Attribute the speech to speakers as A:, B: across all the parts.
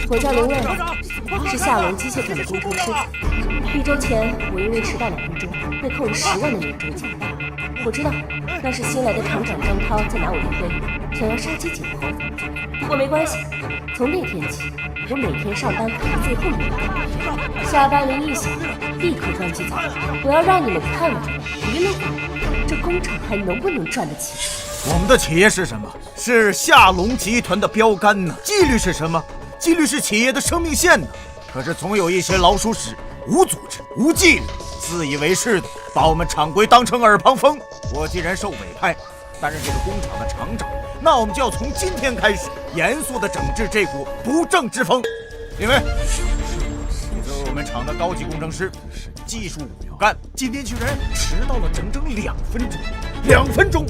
A: 我叫林卫，是夏龙机械厂的工程师。1周前，我因为迟到2分钟，被扣了10万的年终奖。我知道，那是新来的厂长张涛在拿我立威，想要杀鸡儆猴。不过没关系，从那天起，我每天上班排在最后一排，下班铃一响，立刻关机走。我要让你们看我娱乐这工厂还能不能赚得起。
B: 我们的企业是什么？是夏龙集团的标杆呢。纪律是什么？纪律是企业的生命线呢。可是总有一些老鼠屎，无组织、无纪律、自以为是的，把我们厂规当成耳旁风。我既然受委派担任这个工厂的厂长，那我们就要从今天开始，严肃地整治这股不正之风。因为你作为我们厂的高级工程师，技术骨干，今天居然迟到了整整2分钟，2分钟！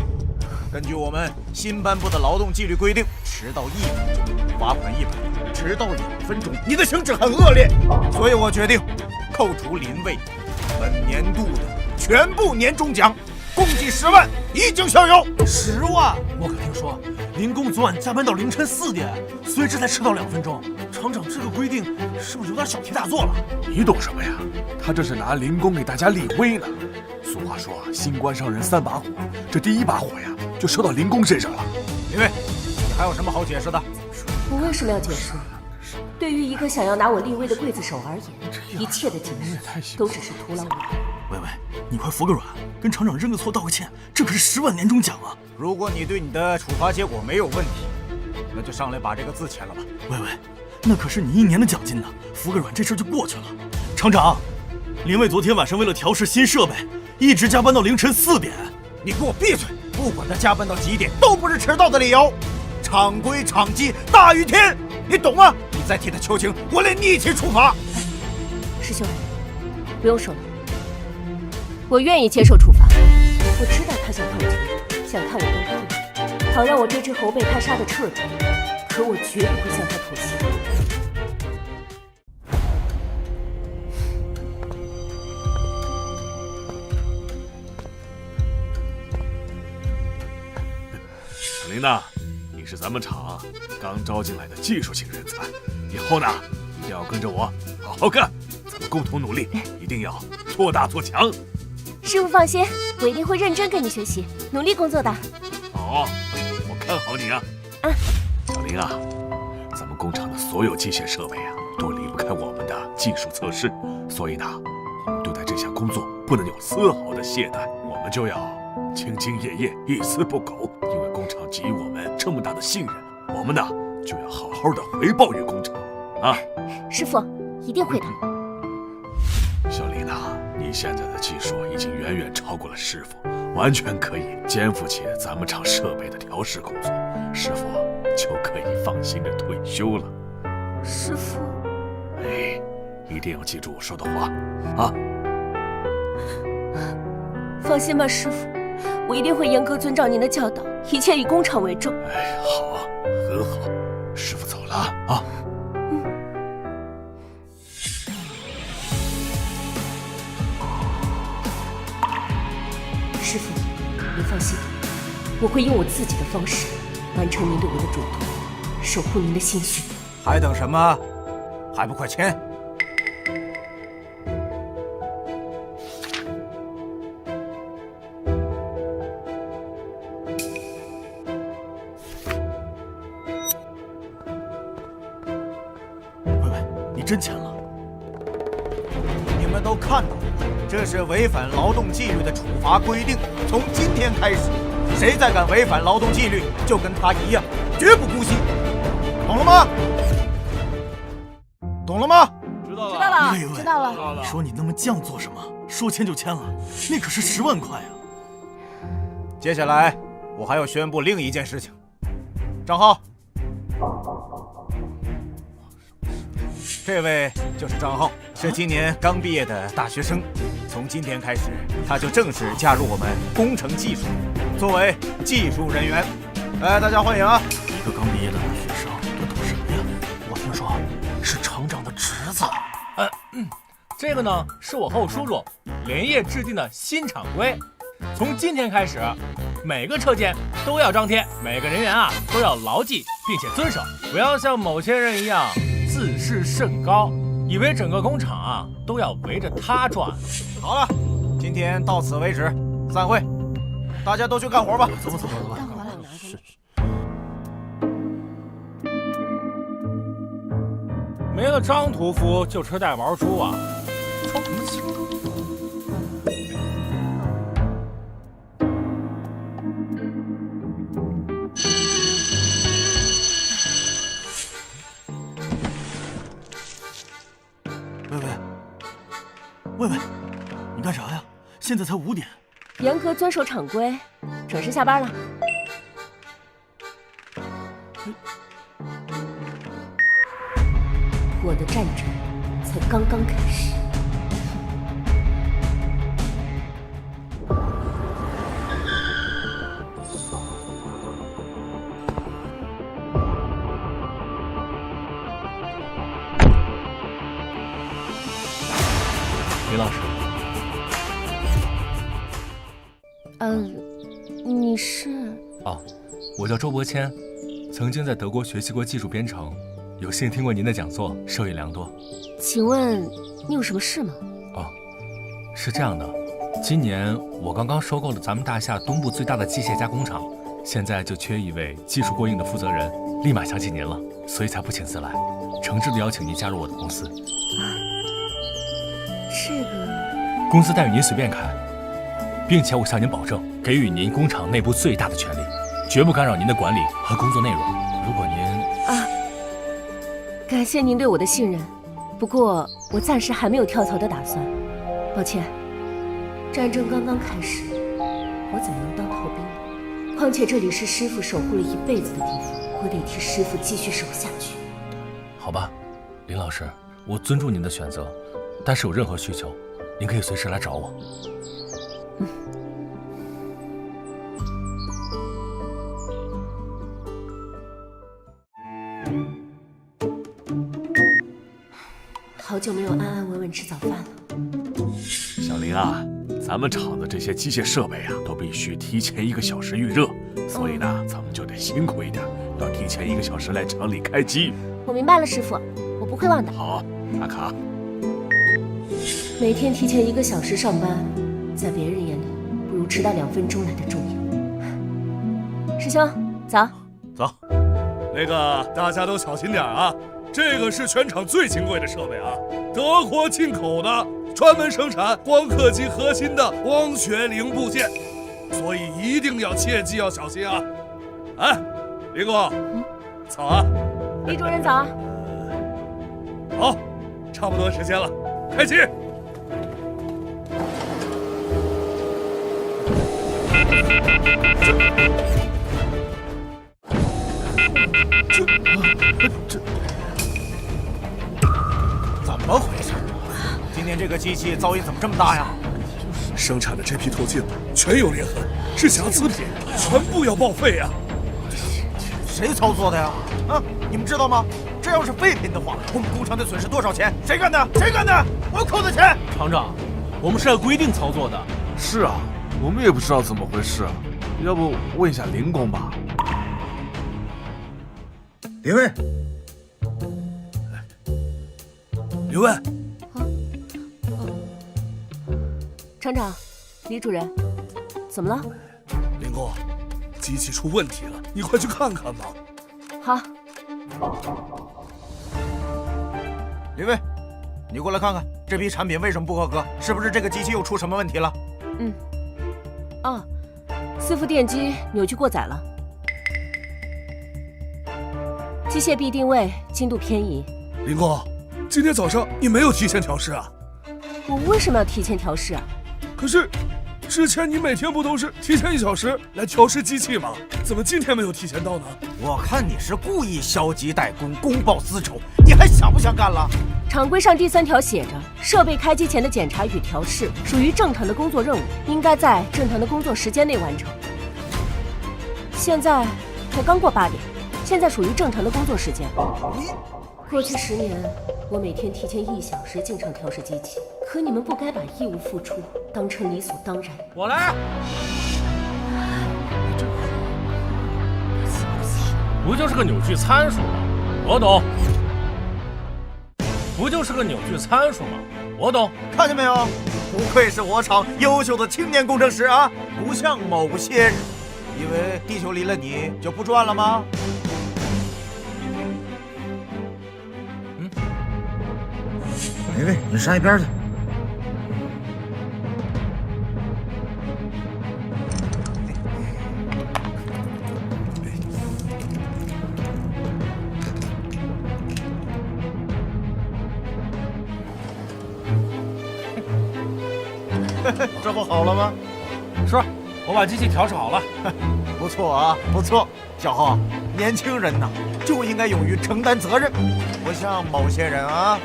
B: 根据我们新颁布的劳动纪律规定，迟到1分钟罚款100，迟到2分钟，你的行止很恶劣。所以我决定扣除林卫本年度的全部年终奖，共计10万，已经享有。
C: 10万？我可听说林工昨晚加班到凌晨4点，所以这才迟到2分钟。厂长这个规定是不是有点小题大做了？
D: 你懂什么呀？他这是拿林工给大家立威呢。俗话说新官上任3把火，这第1把火呀就烧到林工身上了。
B: 林卫，你还有什么好解释的？
A: 我为什么要解释？对于一个想要拿我立威的刽子手而言，一切的解释都只是徒劳无功。
C: 喂，你快服个软，跟厂长认个错道个歉，这可是10万年终奖啊！
B: 如果你对你的处罚结果没有问题，那就上来把这个字签了吧。
C: 喂，那可是你1年的奖金呢，服个软这事就过去了。厂长，林卫昨天晚上为了调试新设备，一直加班到凌晨4点。
B: 你给我闭嘴！不管他加班到几点，都不是迟到的理由。厂规厂纪大于天，你懂吗？你再替他求情，我连你一起处罚。
A: 师兄，不用说了，我愿意接受处罚。我知道他想看我这个，想看我登高一，好让我这只猴被他杀得彻底。可我绝不会向他妥协。
D: 小林呐，你是咱们厂刚招进来的技术型人才，以后呢一定要跟着我好好干，咱们共同努力，一定要做大做强。
A: 师傅放心，我一定会认真跟你学习，努力工作的。
D: 好，我看好你啊！小林啊，咱们工厂的所有机械设备啊，都离不开我们的技术测试，所以呢，我们对待这项工作不能有丝毫的懈怠，我们就要兢兢业业，一丝不苟。因为工厂给予我们这么大的信任，我们呢就要好好的回报于工厂啊！
A: 师傅，一定会的。
D: 小林呐，你现在的技术已经远远超过了师傅，完全可以肩负起咱们厂设备的调试工作，师傅就可以放心的退休了。
A: 师傅，
D: 哎，一定要记住我说的话啊！
A: 放心吧，师傅，我一定会严格遵照您的教导，一切以工厂为重。
D: 哎，好啊，很好，师傅走了啊。
A: 师傅，您放心，我会用我自己的方式完成您对我的嘱托，守护您的心绪。
B: 还等什么？还不快签！
C: 喂，你真签了？
B: 你们都看到了，这是违反劳动纪律的处罚规定。从今天开始，谁再敢违反劳动纪律，就跟他一样，绝不姑息。懂了吗？懂了吗？
A: 知道了，
C: 喂，
A: 知道了。
C: 你说你那么犟做什么？说签就签了，那可是10万块啊！
B: 接下来，我还要宣布另一件事情。张浩，这位就是张浩，是今年刚毕业的大学生。从今天开始，他就正式加入我们工程技术，作为技术人员。来，大家欢迎啊！
C: 一个刚毕业的大学生，都懂什么呀？我听说是厂长的侄子。
E: 这个呢是我和我叔叔连夜制定的新厂规，从今天开始，每个车间都要张贴，每个人员啊都要牢记并且遵守，不要像某些人一样自视甚高，以为整个工厂啊都要围着他转。
B: 好了，今天到此为止，散会，大家都去干活吧。
C: 走吧。
A: 是。
E: 没了张屠夫就吃带毛猪啊！
C: 装什么气？魏，你干啥呀？现在才5点。
A: 严格遵守厂规，准时下班了。我的战争才刚刚开始。
E: 林老师，
A: 你是？
F: 哦，我叫周伯谦，曾经在德国学习过技术编程，有幸听过您的讲座，受益良多。
A: 请问你有什么事吗？
F: 哦，是这样的，今年我刚刚收购了咱们大厦东部最大的机械加工厂，现在就缺一位技术过硬的负责人，立马想起您了，所以才不请自来，诚挚的邀请您加入我的公司。
A: 这个
F: 公司待遇您随便开，并且我向您保证，给予您工厂内部最大的权利，绝不干扰您的管理和工作内容。如果您
A: 感谢您对我的信任，不过我暂时还没有跳槽的打算。抱歉，战争刚刚开始，我怎么能当逃兵呢？况且这里是师傅守护了一辈子的地方，我得替师傅继续守下去。
F: 好吧，林老师，我尊重您的选择，但是有任何需求，您可以随时来找我。
A: 好久没有安安稳稳吃早饭了。
D: 小林啊，咱们厂的这些机械设备啊，都必须提前1个小时预热，所以呢，咱们就得辛苦一点，要提前1个小时来厂里开机。
A: 我明白了，师傅，我不会忘的。
D: 好，打卡。
A: 每天提前1个小时上班，在别人眼里不如迟到2分钟来的重要。师兄，走。
C: 走。
G: 那个大家都小心点啊！这个是全厂最金贵的设备啊，德国进口的，专门生产光刻机核心的光学零部件，所以一定要切记要小心啊！哎，林哥，早啊！
A: 李主任早。
G: 好，差不多时间了，开机。
B: 怎么回事？今天这个机器噪音怎么这么大呀？
G: 生产的这批透镜全有裂痕，是瑕疵品，全部要报废啊！
B: 谁操作的呀？啊，你们知道吗？这要是废品的话，我们工厂得损失多少钱？谁干的？谁干的？我扣的钱！
E: 厂长，我们是按规定操作的。
D: 是啊，我们也不知道怎么回事，要不问一下林工吧。
B: 林卫，
G: 刘卫，
A: 厂长，李主任，怎么了？
G: 林工，机器出问题了，你快去看看吧。
A: 好。
B: 林卫，你过来看看这批产品为什么不合格？是不是这个机器又出什么问题了？
A: 哦，4伏电机扭曲过载了，机械臂定位精度偏移。
G: 林工，今天早上你没有提前调试啊？
A: 我为什么要提前调试啊？
G: 可是，之前你每天不都是提前1小时来调试机器吗？怎么今天没有提前到呢？
B: 我看你是故意消极怠工，公报私仇，你还想不想干了？
A: 厂规上第3条写着，设备开机前的检查与调试属于正常的工作任务，应该在正常的工作时间内完成。现在才刚过8点，现在属于正常的工作时间。过去10年，我每天提前1小时进场调试机器，可你们不该把义务付出当成理所当然。
E: 我来。不就是个扭矩参数吗？我懂。不就是个扭矩参数吗？我懂。
B: 看见没有？不愧是我厂优秀的青年工程师啊！不像某些人，以为地球离了你就不转了吗？
H: 喂，你上一边去。
B: 这不好了吗？
E: 是，我把机器调试好了。
B: 不错啊，不错，小浩，年轻人呐，就应该勇于承担责任，不像某些人啊，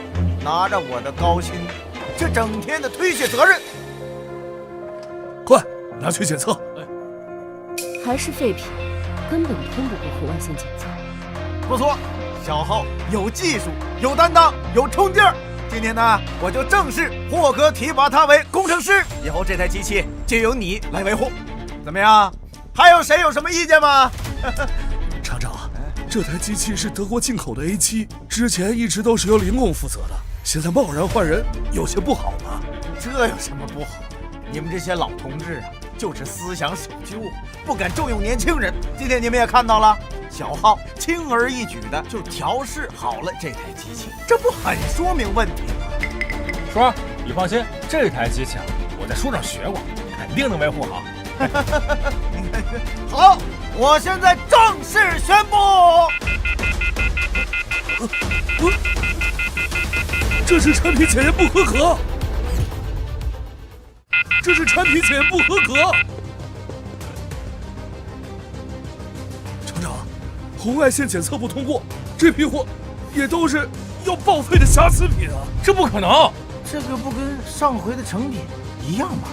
B: 拿着我的高薪，却整天的推卸责任。
G: 快拿去检测。
A: 还是废品，根本通不过红外线检测。
B: 不错，小浩有技术，有担当，有冲劲儿。今天呢，我就正式破格提拔他为工程师，以后这台机器就由你来维护，怎么样？还有谁有什么意见吗？
G: 厂长，这台机器是德国进口的 A7，之前一直都是由林工负责的，现在贸然换人，有些不好吧？
B: 这有什么不好？你们这些老同志啊，就是思想守旧，不敢重用年轻人。今天你们也看到了，小浩轻而易举的就调试好了这台机器，这不很说明问题吗？
E: 叔，你放心，这台机器啊，我在书上学过，肯定能维护好。
B: 好，我现在正式宣布，
G: 这是产品检验不合格，这是产品检验不合格。厂长，红外线检测不通过，这批货也都是要报废的瑕疵品啊！
E: 这不可能，
B: 这个不跟上回的成品一样吗？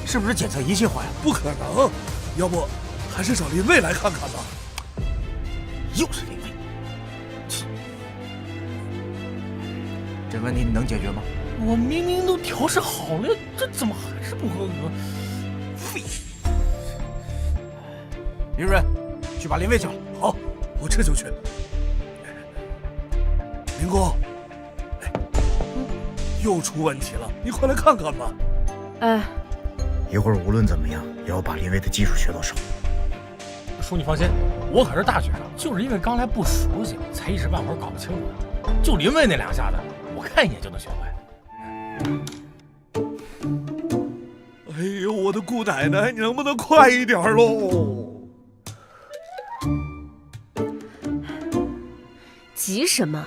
B: 是不是检测仪器坏了？
G: 不可能，要不还是找林卫来看看吧。
B: 又是林卫，这问题你能解决吗？
E: 我明明都调试好了，这怎么还是不合格？废！
B: 林主任，去把林卫叫来。
G: 好，我这就去。林工，又出问题了，你快来看看吧。
A: 哎，
H: 一会儿无论怎么样，也要把林卫的技术学到手。
E: 叔，你放心，我可是大学生，就是因为刚来不熟悉，才一时半会儿搞不清楚的。就林卫那2下子，我看一眼就能学会。
G: 哎呦，我的姑奶奶，你能不能快一点喽？
A: 急什么？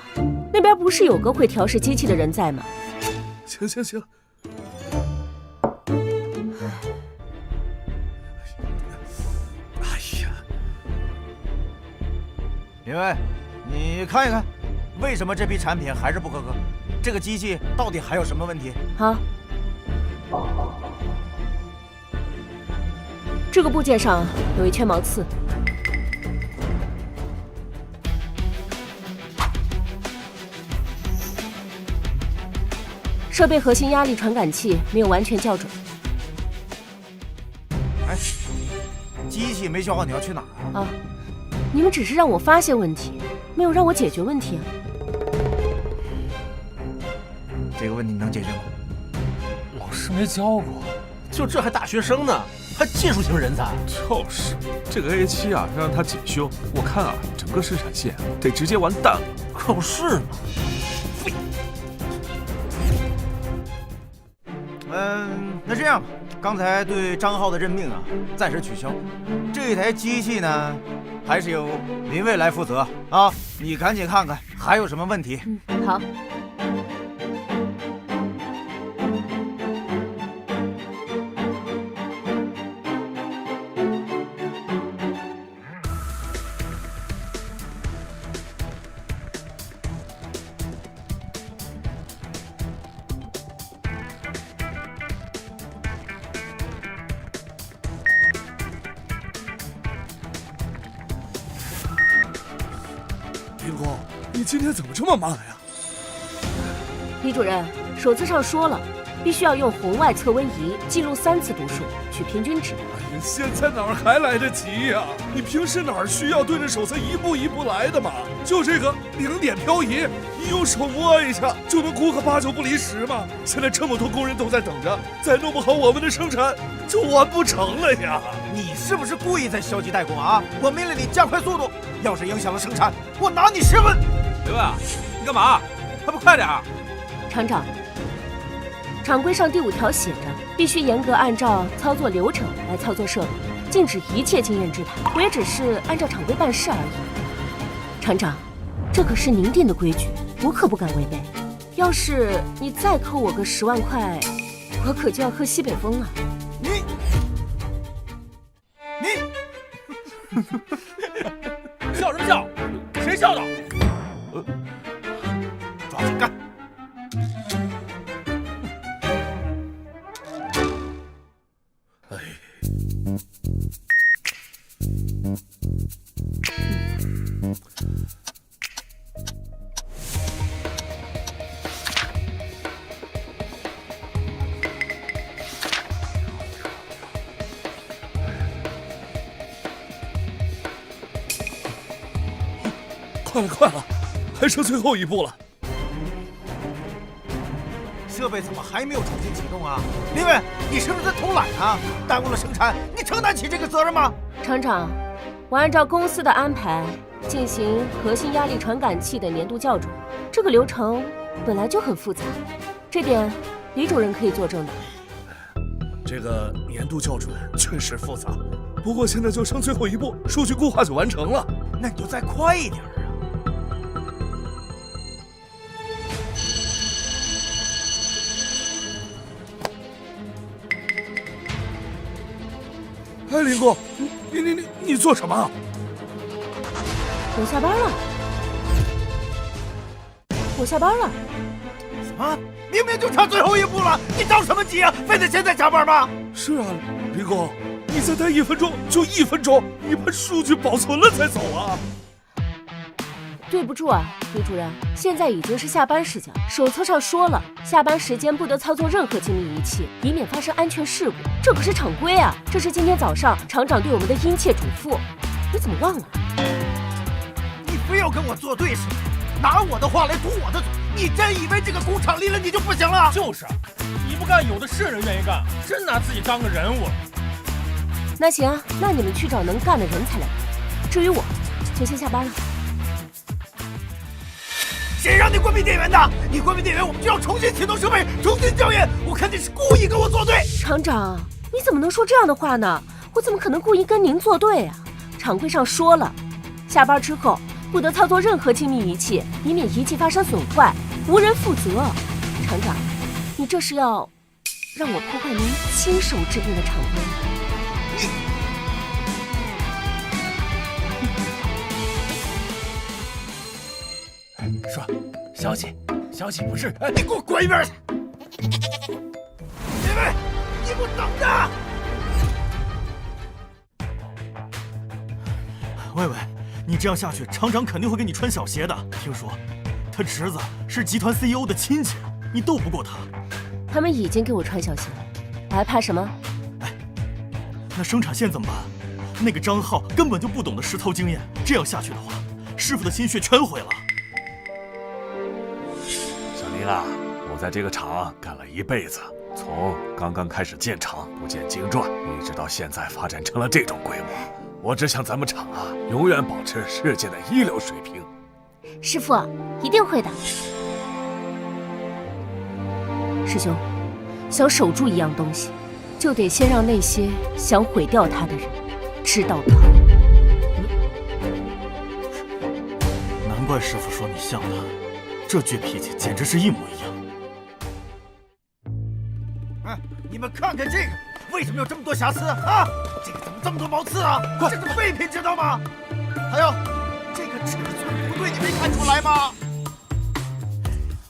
A: 那边不是有个会调试机器的人在吗？
G: 行行行。哎呀，
B: 林卫，你看一看，为什么这批产品还是不合格？这个机器到底还有什么问题？
A: 好，这个部件上有一圈毛刺。设备核心压力传感器没有完全校准。
B: 哎，机器没修好，你要去哪儿
A: 啊？你们只是让我发现问题，没有让我解决问题啊。
B: 这个问题你能解决吗？
E: 老师没教过，
C: 就这还大学生呢，还技术型人才。
D: 就是这个 A7啊，要让它检修，我看啊，整个生产线得直接完蛋了。
C: 可不是嘛。
B: 那这样吧，刚才对张浩的任命啊，暂时取消。这台机器呢，还是由林卫来负责啊。你赶紧看看还有什么问题。
A: 好。
G: 你今天怎么这么慢呀？
A: 李主任，手册上说了，必须要用红外测温仪记录3次读数，取平均值。
G: 哎呀，现在哪儿还来得及呀？你平时哪儿需要对着手册一步一步来的嘛？就这个0点漂移，你用手摸一下就能估个8、9不离10嘛。现在这么多工人都在等着，再弄不好我们的生产就完不成了呀！
B: 你是不是故意在消极怠工啊？我命令你加快速度，要是影响了生产，我拿你试问。
E: 刘伟，你干嘛？还不快点儿！
A: 厂长，厂规上第5条写着，必须严格按照操作流程来操作设备，禁止一切经验之谈。我也只是按照厂规办事而已。厂长，这可是您定的规矩，我可不敢违背。要是你再扣我个10万块，我可就要喝西北风了。
B: 你
E: 笑什么笑？谁笑的？
B: 抓紧干！
G: 哎，快了，还剩最后一步了。
B: 设备怎么还没有重新启动啊？林伟，你是不是在偷懒啊？耽误了生产，你承担起这个责任吗？
A: 厂长，我按照公司的安排进行核心压力传感器的年度校准，这个流程本来就很复杂，这点李主任可以作证的。
G: 这个年度校准确实复杂，不过现在就剩最后一步，数据固化就完成了。
B: 那你就再快一点啊！
G: 哎，林工，你做什么？
A: 我下班了。我下班了。
B: 什么？明明就差最后一步了，你着什么急啊？非得现在加班吗？
G: 是啊，林工，你再待1分钟就1分钟，你把数据保存了再走啊。
A: 对不住啊，李主任，现在已经是下班时间，手册上说了，下班时间不得操作任何精密仪器，以免发生安全事故。这可是厂规啊，这是今天早上厂长对我们的殷切嘱咐，你怎么忘了？
B: 你非要跟我作对似的，拿我的话来堵我的嘴，你真以为这个工厂离了你就不行了？
E: 就是，你不干有的是人愿意干，真拿自己当个人物了。
A: 那行啊，那你们去找能干的人才来干，至于我，就先下班了。
B: 谁让你关闭电源的？你关闭电源，我们就要重新启动设备，重新校验。我看你是故意跟我作对。
A: 厂长，你怎么能说这样的话呢？我怎么可能故意跟您作对啊？厂规上说了，下班之后不得操作任何精密仪器，以免仪器发生损坏，无人负责。厂长，你这是要让我破坏您亲手制定的厂规？
E: 说，消息不是，
B: 你给我滚一边去！林伟，你给我等着！
C: 魏魏，你这样下去，厂长肯定会给你穿小鞋的。听说他侄子是集团 CEO 的亲戚，你斗不过他。
A: 他们已经给我穿小鞋了，我还怕什么？
C: 哎，那生产线怎么办？那个张浩根本就不懂得实操经验，这样下去的话，师傅的心血全毁了。
D: 小林啊，我在这个厂干了1辈子，从刚刚开始建厂不见经传，一直到现在发展成了这种规模。我只想咱们厂啊，永远保持世界的一流水平。
A: 师傅，一定会的。师兄，想守住一样东西，就得先让那些想毁掉它的人知道疼。
C: 难怪师傅说你像他，这倔脾气简直是一模一样。
B: 你们看看这个，为什么有这么多瑕疵啊？这个怎么这么多毛刺啊？这是废品，知道吗？还有这个尺寸不对，你没看出来吗？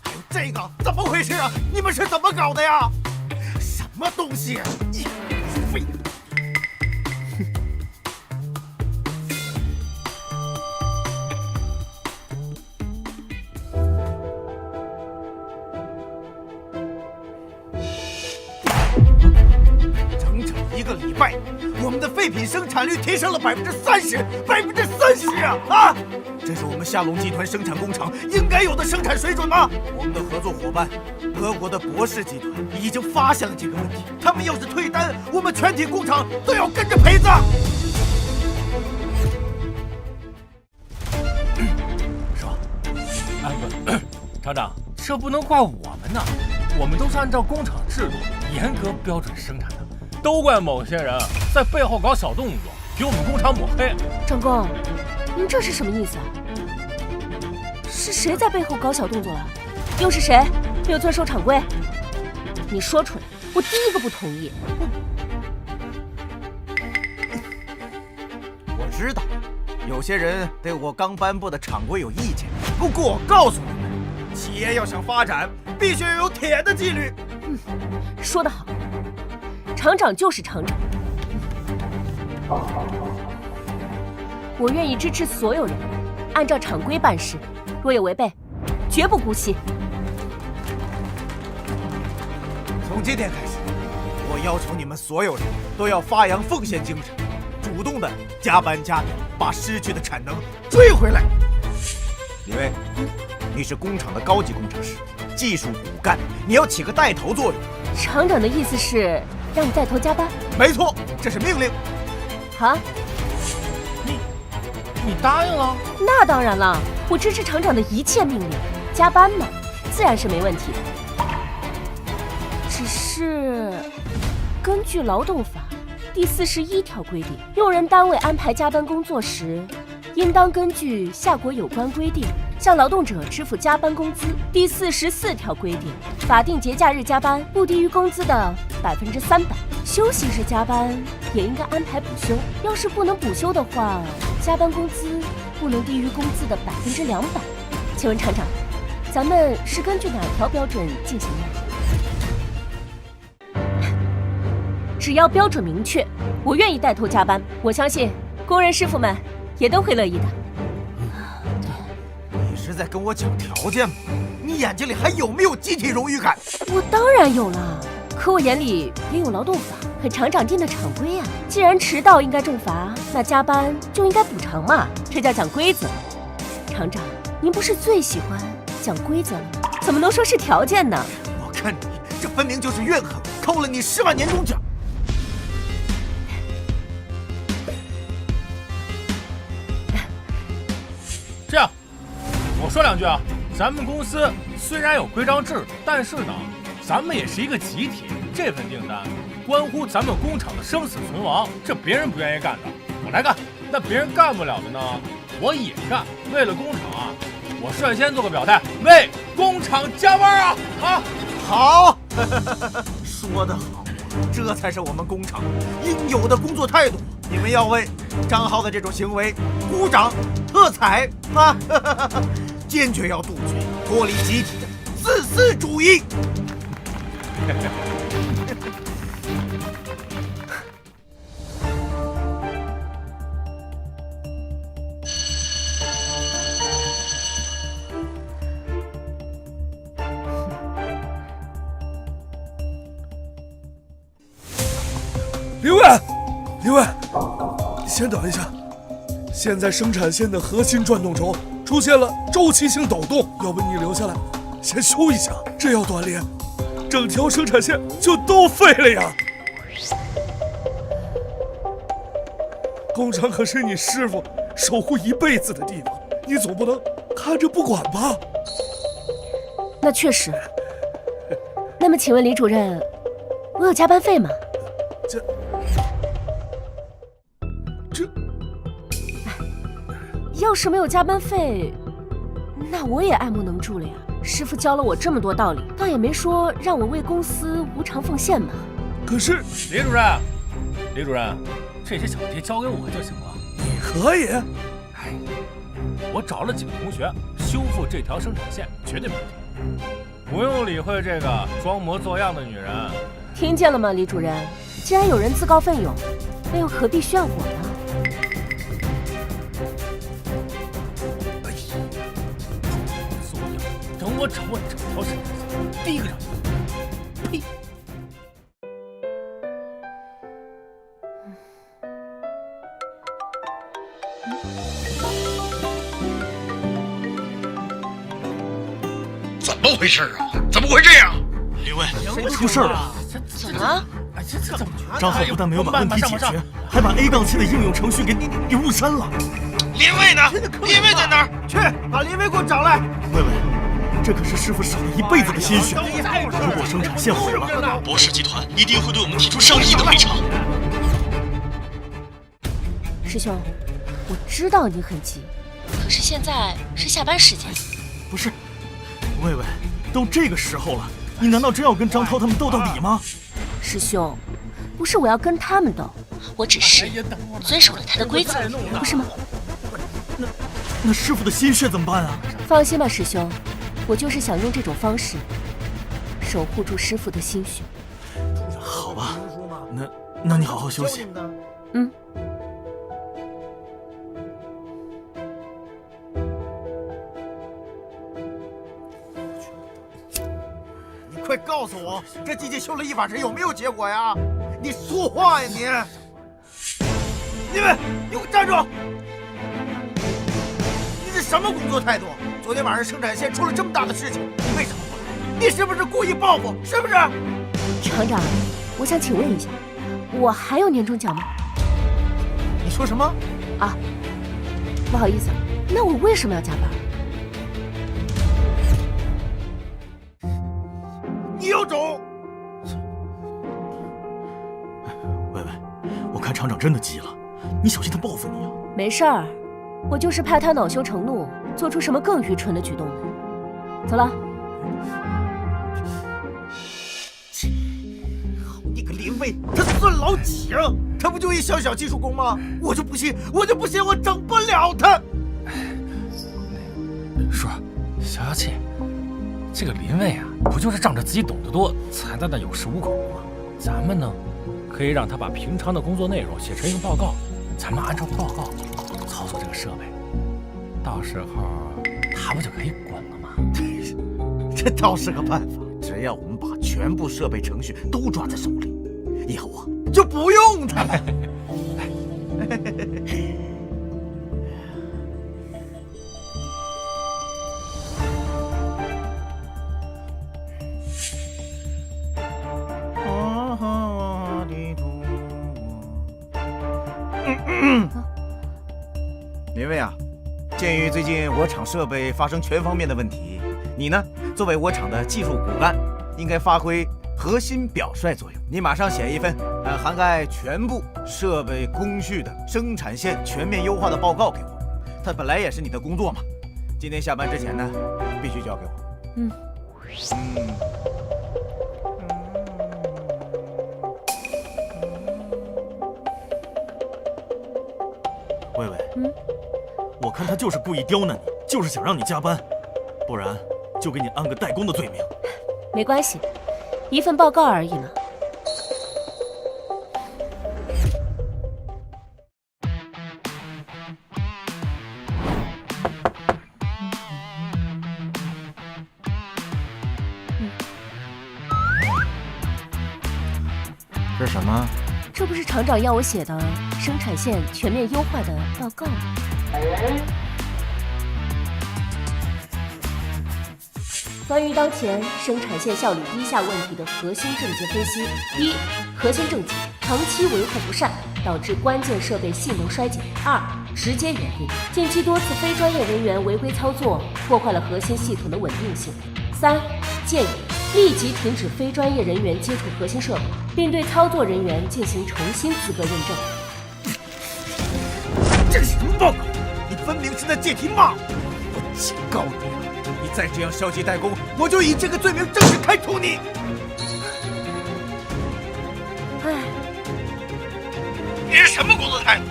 B: 还有这个怎么回事啊？你们是怎么搞的呀？什么东西？你废！个礼拜，我们的废品生产率提升了30%啊！这是我们夏隆集团生产工厂应该有的生产水准吗？我们的合作伙伴德国的博士集团已经发现了这个问题，他们要是退单，我们全体工厂都要跟着赔葬。
E: 是吧？不，厂长，这不能怪我们呐，我们都是按照工厂制度严格标准生产的，都怪某些人在背后搞小动作，给我们工厂抹黑。
A: 长工，您这是什么意思啊？是谁在背后搞小动作了？又是谁没有遵守厂规？你说出来，我第一个不同意。
B: 我知道，有些人对我刚颁布的厂规有意见，不过我告诉你们，企业要想发展，必须要有铁的纪律。
A: 说得好，厂长就是厂长。我愿意支持所有人按照厂规办事，若有违背，绝不姑息。
B: 从今天开始，我要求你们所有人都要发扬奉献精神，主动的加班加点，把失去的产能追回来。李卫，你是工厂的高级工程师，技术骨干，你要起个带头作用。
A: 厂长的意思是让你带头加班？
B: 没错，这是命令。
A: 好，
E: 你答应了？
A: 那当然了，我支持厂长的一切命令。加班嘛，自然是没问题的。只是根据劳动法第41条规定，用人单位安排加班工作时，应当根据下国有关规定向劳动者支付加班工资。第44条规定，法定节假日加班不低于工资的300%，休息日加班也应该安排补休。要是不能补休的话，加班工资不能低于工资的200%。请问厂长，咱们是根据哪条标准进行的？只要标准明确，我愿意带头加班。我相信工人师傅们也都会乐意的。
B: 你是在跟我讲条件吗？你眼睛里还有没有集体荣誉感？
A: 我当然有了，可我眼里也有劳动法和厂长定的厂规啊。既然迟到应该重罚，那加班就应该补偿嘛，这叫讲规则。厂长，您不是最喜欢讲规则了吗？怎么能说是条件呢？
B: 我看你这分明就是怨恨，扣了你10万年终奖。
E: 这样，我说两句啊。咱们公司虽然有规章制度，但是呢，咱们也是一个集体。这份订单关乎咱们工厂的生死存亡，这别人不愿意干的，我来干；那别人干不了的呢，我也干。为了工厂啊，我率先做个表态，为工厂加班啊！
B: 好，说得好，这才是我们工厂应有的工作态度。你们要为张浩的这种行为鼓掌喝彩啊！坚决要杜绝脱离集体的自私主义。
G: 林伟，先等一下，现在生产线的核心转动轴出现了周期性抖动，要不你留下来先修一下，这要断裂，整条生产线就都废了呀！工厂可是你师傅守护一辈子的地方，你总不能看着不管吧？
A: 那确实。那么请问李主任，我有加班费吗？要是没有加班费，那我也爱莫能助了呀。师傅教了我这么多道理，倒也没说让我为公司无偿奉献嘛。
G: 可是
E: 李主任，这些小题交给我就行了。
G: 你可以。
E: 哎，我找了几个同学修复这条生产线，绝对没问题。不用理会这个装模作样的女人。
A: 听见了吗，李主任？既然有人自告奋勇，那又何必需要我呢？
E: 等我掌握整条生产线，第一个让你。呸！
H: 怎么回事啊？怎么会这样？
C: 林卫，出事了！
A: 怎么了？
C: 张浩不但没有把问题解决，还把 A 杠7的应用程序给误删了。
B: 林卫呢？林卫在哪儿？去把林卫给我找来！
C: 卫卫，这可是师傅省了一辈子的心血。如果生产线毁了，博士集团一定会对我们提出上亿的赔偿。
A: 师兄，我知道你很急，可是现在是下班时间。
C: 不是，卫卫，都这个时候了，你难道真要跟张涛他们斗到底吗？
A: 师兄，不是我要跟他们斗，我只是遵守了他的规则，不是吗？
C: 那师傅的心血怎么办啊？
A: 放心吧，师兄，我就是想用这种方式守护住师傅的心血。
C: 好吧，那你好好休息。
A: 嗯。
B: 你快告诉我，这机器修了1法时有没有结果呀？你说话呀你！你们，你给我站住！你这什么工作态度？昨天晚上生产线出了这么大的事情，你为什么不来？你是不是故意报复？是不是？
A: 厂长，我想请问一下，我还有年终奖吗？
B: 你说什么？
A: 啊，不好意思，那我为什么要加班？
B: 你有种！
C: 喂喂，我看厂长真的急了，你小心他报复你啊！
A: 没事儿，我就是怕他恼羞成怒，做出什么更愚蠢的举动来。走了。
B: 你个林卫，他算老几啊？他不就一小小技术工吗？我就不信我整不了他。
F: 叔，消消气。这个林卫啊，不就是仗着自己懂得多，才在那有恃无恐吗？咱们呢，可以让他把平常的工作内容写成一个报告，咱们按照报告操作这个设备，到时候他不就可以滚了吗？
B: 这倒是个办法，只要我们把全部设备程序都抓在手里，以后啊就不用他了。林卫啊，鉴于最近我厂设备发生全方面的问题，你呢，作为我厂的技术骨干，应该发挥核心表率作用。你马上写一份涵盖全部设备工序的生产线全面优化的报告给我。它本来也是你的工作嘛，今天下班之前呢，必须交给我。
C: 魏魏，我看他就是故意刁难你，就是想让你加班，不然就给你安个代工的罪名。
A: 没关系，一份报告而已嘛。
B: 这什么？
A: 这不是厂长要我写的生产线全面优化的报告吗？关于当前生产线效率低下问题的核心症结分析：一、核心症结长期维护不善，导致关键设备性能衰减；二、直接原因，近期多次非专业人员违规操作，破坏了核心系统的稳定性；三、建议立即停止非专业人员接触核心设备，并对操作人员进行重新资格认证。
B: 这是什么报告？你分明是在借题骂我！我警告你了，你再这样消极怠工，我就以这个罪名正式开除你！
A: 唉，
B: 你是什么工作态度？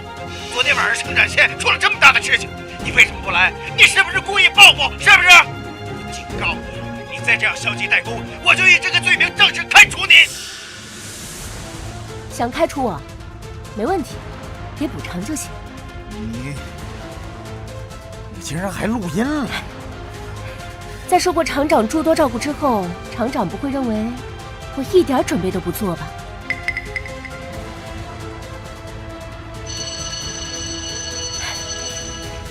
B: 昨天晚上生产线出了这么大的事情，你为什么不来？你是不是故意报复？是不是？我警告你，你再这样消极怠工，我就以这个罪名正式开除你！
A: 想开除我，没问题，给补偿就行。
B: 你竟然还录音了！
A: 在受过厂长诸多照顾之后，厂长不会认为我一点准备都不做吧？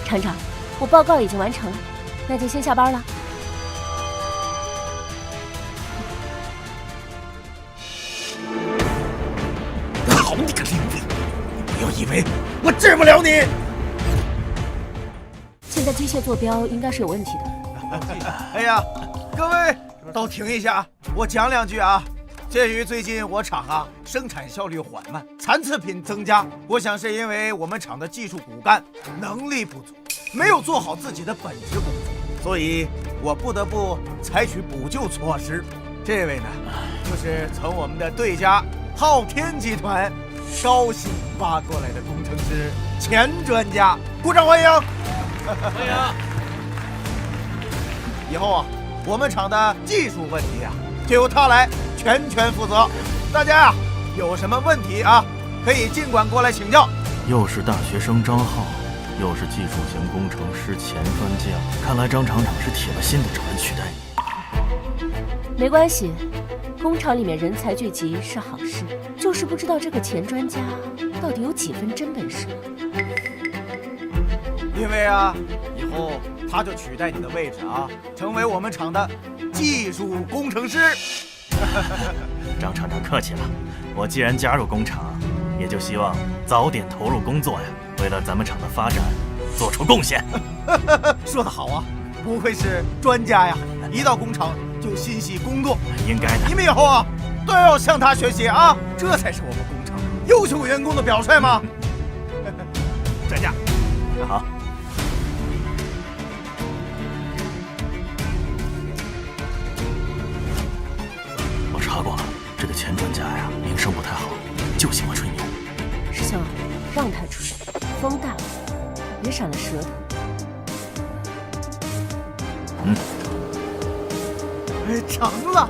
A: 厂长，我报告已经完成了，那就先下班了。
B: 好你个林伟，你不要以为我治不了你。
A: 现在机械坐标应该是有问题的。
B: 哎呀，各位都停一下，我讲2句啊。鉴于最近我厂生产效率缓慢，残次品增加，我想是因为我们厂的技术骨干能力不足，没有做好自己的本职工作，所以我不得不采取补救措施。这位呢，就是从我们的对家昊天集团高薪挖过来的工程师钱专家，鼓掌欢迎！
E: 欢迎。
B: 以后我们厂的技术问题就由他来全权负责。大家有什么问题可以尽管过来请教。
C: 又是大学生张浩，又是技术型工程师钱专家，看来张厂长是铁了心的找人取代你。
A: 没关系，工厂里面人才聚集是好事，就是不知道这个钱专家到底有几分真本事。
B: 因为以后他就取代你的位置成为我们厂的技术工程师。
C: 张厂长客气了，我既然加入工厂，也就希望早点投入工作呀，为了咱们厂的发展做出贡献。
B: 说得好不愧是专家呀，一到工厂就心系工作。
C: 应该的，
B: 你们以后都要向他学习这才是我们工厂优秀员工的表率嘛。专家，
C: 好。查过了，这个钱专家名声不太好，就喜欢吹牛。
A: 师兄，让他吹，风大，别闪了舌头。
B: 成了，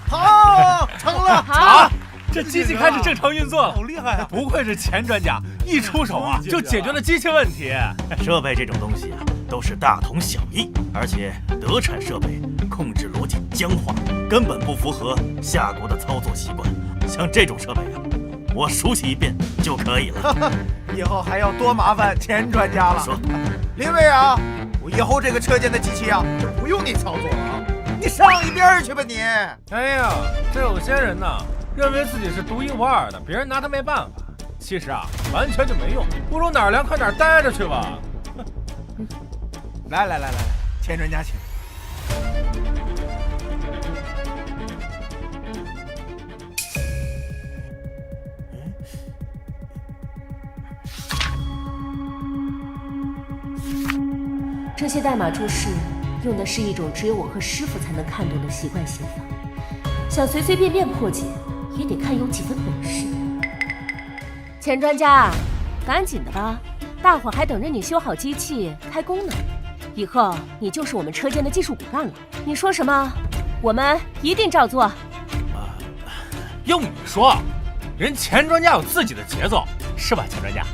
B: 好，成了，
E: 好，这机器开始正常运作了，
G: 好厉害
E: 不愧是钱专家，一出手就解决了机器问题。
C: 设备这种东西都是大同小异，而且德产设备控制逻辑僵化，根本不符合夏国的操作习惯。像这种设备我熟悉一遍就可以了。
B: 以后还要多麻烦钱专家了。
C: 说，
B: 林伟我以后这个车间的机器就不用你操作了你上一边去吧你。
E: 哎呀，这有些人认为自己是独一无二的，别人拿他没办法。其实完全就没用，不如哪儿凉快哪儿待着去吧。
B: 来，钱专家请。
A: 这些代码注释用的是一种只有我和师傅才能看懂的习惯写法，想随随便便破解，也得看有几分本事。钱专家，赶紧的吧，大伙还等着你修好机器开工呢。以后你就是我们车间的技术骨干了，你说什么，我们一定照做。
E: 用你说，人钱专家有自己的节奏，是吧，钱专家？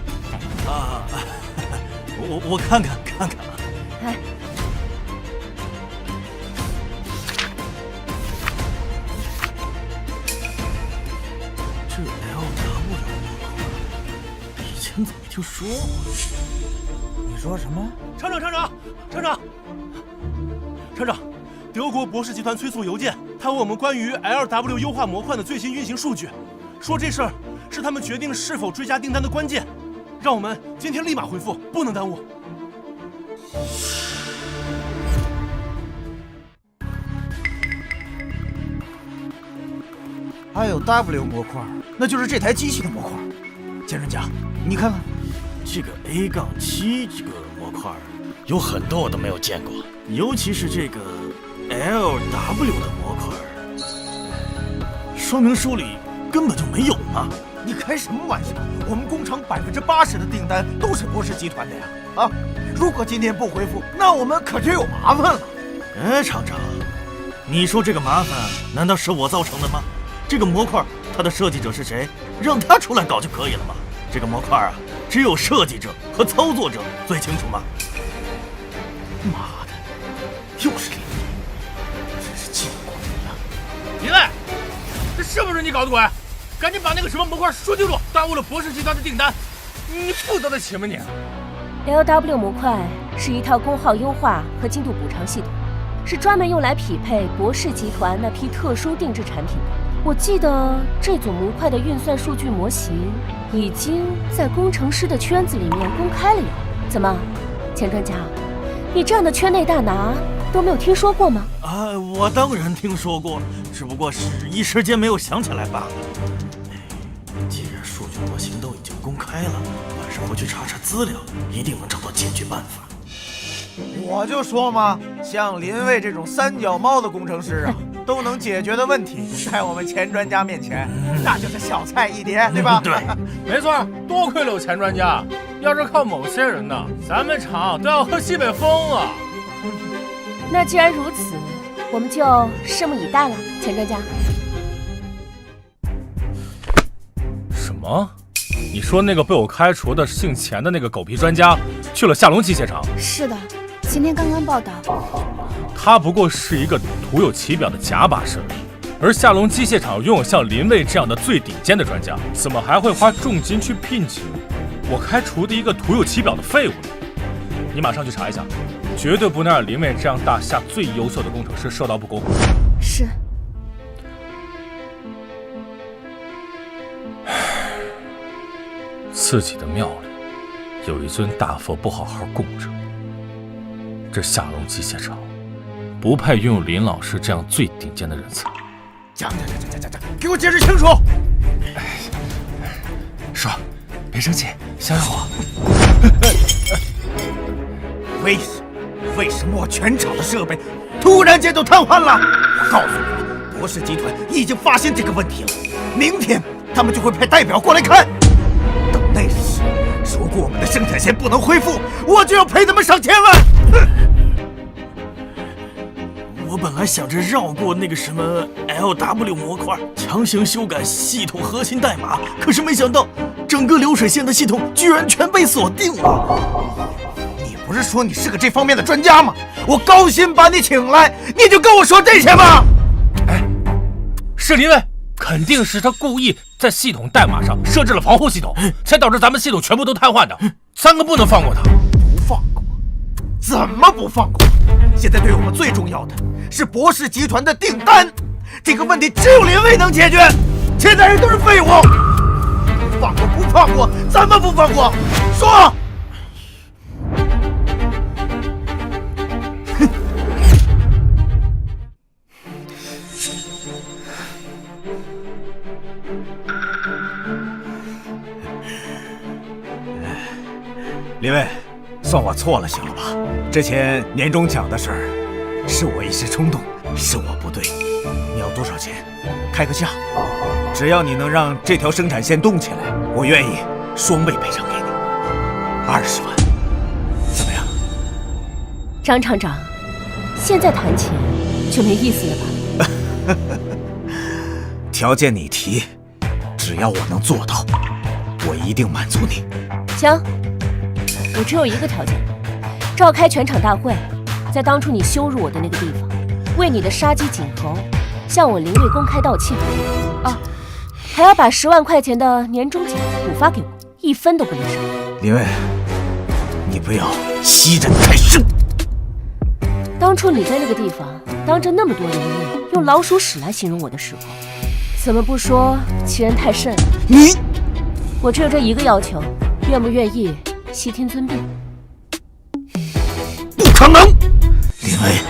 C: 我看看。
A: 哎，
C: 这 LW 以前怎么没听说过？
B: 你说什么？
G: 厂长，德国博士集团催促邮件，他问我们关于 LW 优化模块的最新运行数据，说这事儿是他们决定是否追加订单的关键，让我们今天立马回复，不能耽误。
B: 还有 W 模块，那就是这台机器的模块。钱专家，你看看，
C: 这个 A-7这个模块有很多我都没有见过，尤其是这个 LW 的模块，说明书里根本就没有嘛。
B: 你开什么玩笑？我们工厂80%的订单都是博士集团的呀！如果今天不回复，那我们可就有麻烦了。
C: 哎，厂长，你说这个麻烦难道是我造成的吗？这个模块它的设计者是谁？让他出来搞就可以了嘛。这个模块只有设计者和操作者最清楚嘛。
B: 妈的，又是林伟，真是气死我了！
E: 林伟，这是不是你搞的鬼？赶紧把那个什么模块说清楚，耽误了博士集团的订单，你负责得起吗你
A: ？LW 模块是一套功耗优化和精度补偿系统，是专门用来匹配博士集团那批特殊定制产品的。我记得这组模块的运算数据模型已经在工程师的圈子里面公开了呀。怎么，钱专家，你这样的圈内大拿都没有听说过吗？
C: 我当然听说过，只不过是一时间没有想起来罢了。既然数据模型都已经公开了，晚上回去查查资料，一定能找到解决办法。
B: 我就说嘛，像林卫这种三脚猫的工程师啊，都能解决的问题，在我们钱专家面前，那就是小菜一碟，对吧？
C: 对，
E: 没错，多亏了有钱专家，要是靠某些人呢，咱们厂都要喝西北风了。
A: 那既然如此，我们就拭目以待了，钱专家。
F: 什么？你说那个被我开除的姓钱的那个狗屁专家去了夏隆机械厂？
I: 是的，今天刚刚报道。
F: 他不过是一个徒有其表的假把式，而夏隆机械厂拥有像林卫这样的最顶尖的专家，怎么还会花重金去聘请我开除的一个徒有其表的废物呢？你马上去查一下，绝对不能让林卫这样大厦最优秀的工程师受到不公。
I: 是。
F: 自己的庙里有一尊大佛不好好供着，这夏隆机械厂不配拥有林老师这样最顶尖的人才。
B: 讲，给我解释清楚！
F: 说，别生气，相信我。
B: 为什么我全厂的设备突然间都瘫痪了？我告诉你们，博士集团已经发现这个问题了，明天他们就会派代表过来看。等那时，如果我们的生产线不能恢复，我就要赔他们上千万。
C: 我本来想着绕过那个什么 LW 模块，强行修改系统核心代码，可是没想到整个流水线的系统居然全被锁定了。
B: 你不是说你是个这方面的专家吗？我高薪把你请来，你就跟我说这些吗？
F: 是林卫，肯定是他故意在系统代码上设置了防护系统，才导致咱们系统全部都瘫痪的。三个不能放过他。
B: 不放过？怎么不放过？现在对我们最重要的是博士集团的订单，这个问题只有林卫能解决，其他人都是废物。不放过，不放过，怎么不放过？说！林卫，算我错了，行了吧？之前年终奖的事儿，是我一时冲动，是我不对。你要多少钱？开个价，只要你能让这条生产线动起来，我愿意双倍赔偿给你，20万，怎么样？
A: 张厂长，现在谈钱就没意思了吧？
B: 条件你提，只要我能做到，我一定满足你。
A: 行，我只有一个条件，召开全场大会，在当初你羞辱我的那个地方，为你的杀鸡儆猴，向我林卫公开道歉。哦，还要把10万块钱的年终奖补发给我，1分都不能少。
B: 林卫，你不要欺人太甚。
A: 当初你在那个地方当着那么多人的面用老鼠屎来形容我的时候，怎么不说欺人太甚？
B: 你，
A: 我只有这一个要求，愿不愿意悉听尊便？
B: 不可能！林卫，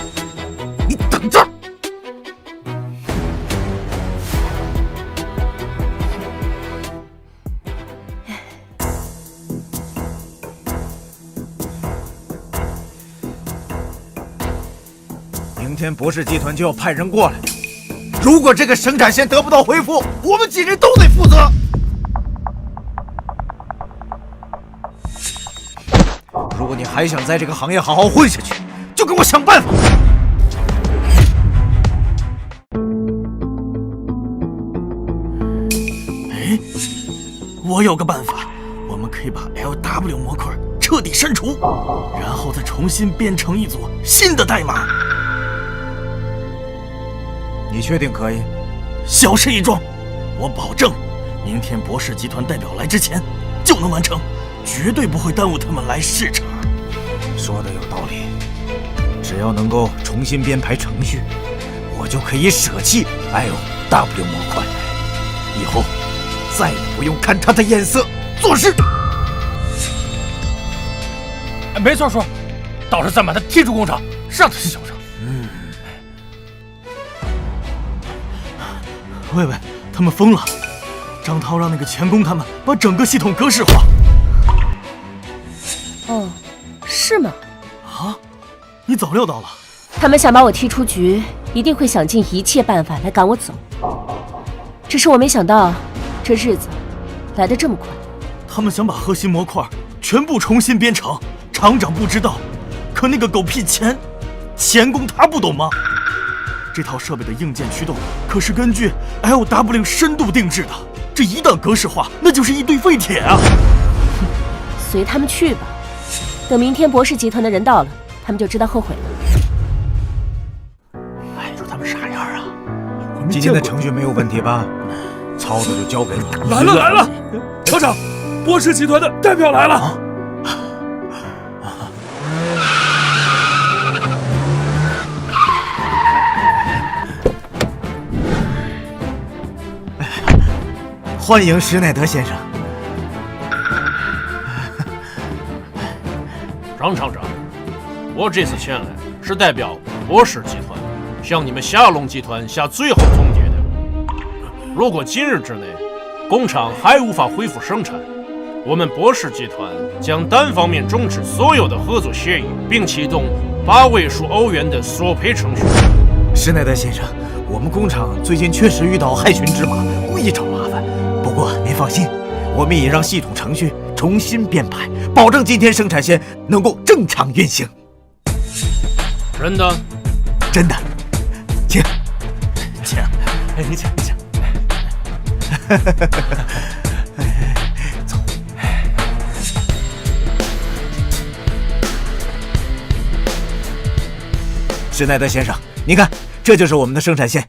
B: 你等着！明天博士集团就要派人过来，如果这个生产线得不到恢复，我们几人都得负责。如果你还想在这个行业好好混下去，就给我想办法。
C: 哎，我有个办法，我们可以把 LW 模块彻底删除，然后再重新编程一组新的代码。
B: 你确定可以？
C: 小事一桩，我保证，明天博士集团代表来之前就能完成，绝对不会耽误他们来视察。
B: 说的有道理，只要能够重新编排程序，我就可以舍弃 LW 模块，以后再也不用看他的眼色做事。
E: 没错，叔，倒是咱把他踢出工厂，让他去小声。
C: 喂，他们疯了！张涛让那个钳工他们把整个系统格式化。
A: 哦，是吗？
C: 啊，你早料到了？
A: 他们想把我踢出局，一定会想尽一切办法来赶我走。只是我没想到，这日子来得这么快。
C: 他们想把核心模块全部重新编程，厂长不知道，可那个狗屁钳工他不懂吗？这套设备的硬件驱动可是根据 LW 深度定制的，这一旦格式化，那就是一堆废铁啊！
A: 随他们去吧，等明天博士集团的人到了，他们就知道后悔了。
C: 哎，说他们啥样啊？
B: 今天的程序没有问题吧？操作就交给你。
G: 来了，厂长，博士集团的代表来了。
B: 欢迎施耐德先生。
J: 张厂长，我这次前来是代表博士集团向你们夏龙集团下最后通牒的。如果今日之内工厂还无法恢复生产，我们博士集团将单方面终止所有的合作协议，并启动8位数欧元的索赔程序。
B: 施耐德先生，我们工厂最近确实遇到害群之马，故意找麻烦。不过您放心，我们已让系统程序重新编排，保证今天生产线能够正常运行。
J: 真的？
B: 真的，请。
C: 哎，你请。
B: 走。施耐德先生，您看，这就是我们的生产线。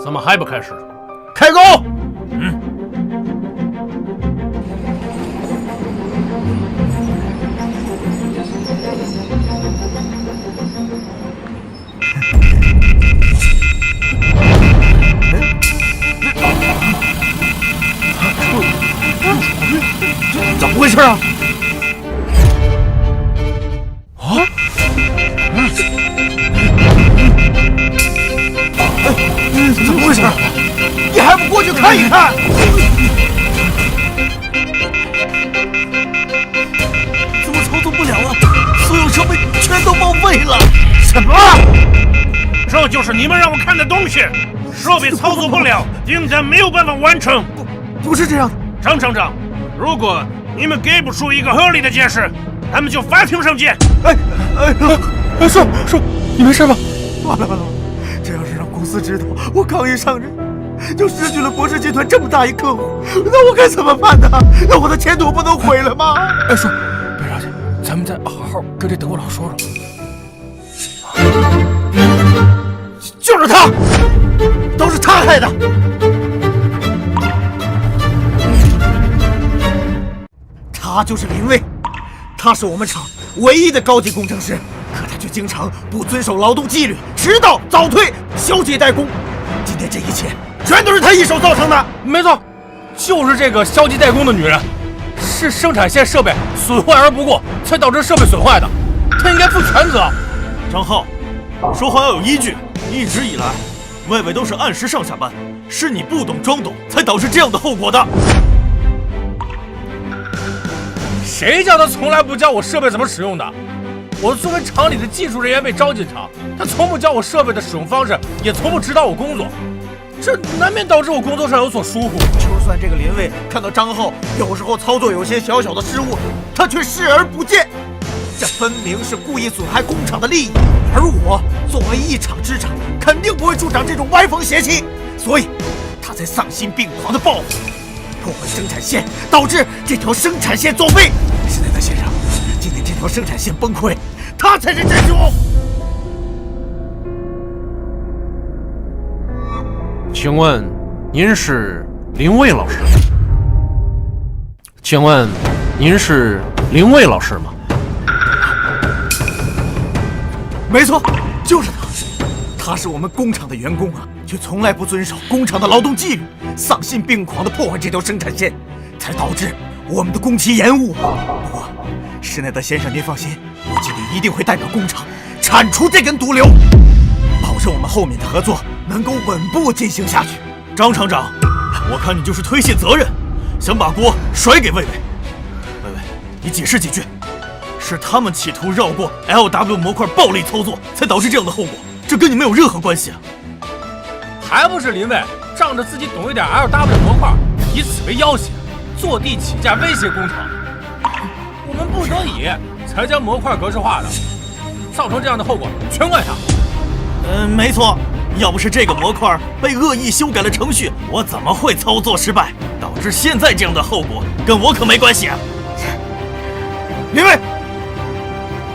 J: 怎么还不开始？
C: 开工！
B: 怎么回事啊？怎么回事？你还不过去看一看？
C: 怎么操作不了了？所有设备全都报废了！
B: 什么？
J: 这就是你们让我看的东西，设备操作不了，订单没有办法完成。
B: 不是这样的，
J: 张厂长，如果你们给不出一个合理的解释，咱们就法庭上见。
B: 叔，你没事吧？完了！这要是让公司知道我抗议上任，就失去了博士集团这么大一客户，那我该怎么办呢？那我的前途不都毁了吗？
E: 叔，别着急，咱们再好好跟这德国佬说说。
B: 就是他，都是他害的。他就是林卫，他是我们厂唯一的高级工程师，可他却经常不遵守劳动纪律，迟到、早退、消极怠工。今天这一切全都是他一手造成的。
E: 没错，就是这个消极怠工的女人，是生产线设备损坏而不顾，才导致设备损坏的，她应该负全责。
C: 张浩，说话要有依据。一直以来，魏魏都是按时上下班，是你不懂装懂，才导致这样的后果的。
E: 谁叫他从来不教我设备怎么使用的？我作为厂里的技术人员被招进厂，他从不教我设备的使用方式，也从不指导我工作，这难免导致我工作上有所疏忽。
B: 就算这个林卫看到张浩有时候操作有些小小的失误，他却视而不见，这分明是故意损害工厂的利益。而我作为一厂之长，肯定不会助长这种歪风邪气，所以他才丧心病狂的报复，破坏生产线，导致这条生产线作废。施耐德先生，今天这条生产线崩溃，他才是真凶。
J: 请问您是林卫老师？请问您是林蔚老师吗？
B: 没错，就是他。他是我们工厂的员工啊，却从来不遵守工厂的劳动纪律，丧心病狂地破坏这条生产线，才导致我们的工期延误。不过，施耐德先生，您放心，我经理一定会代表工厂铲除这根毒瘤，保证我们后面的合作能够稳步进行下去。
C: 张厂长，我看你就是推卸责任，想把锅甩给魏魏。魏魏，你解释几句。是他们企图绕过 LW 模块暴力操作，才导致这样的后果，这跟你没有任何关系啊！
E: 还不是林蔚仗着自己懂一点 LW 模块，以此为要挟，坐地起价威胁工厂。我们不得已才将模块格式化的，造成这样的后果，全怪他。
C: 没错，要不是这个模块被恶意修改了程序，我怎么会操作失败，导致现在这样的后果，跟我可没关系啊！
B: 林蔚，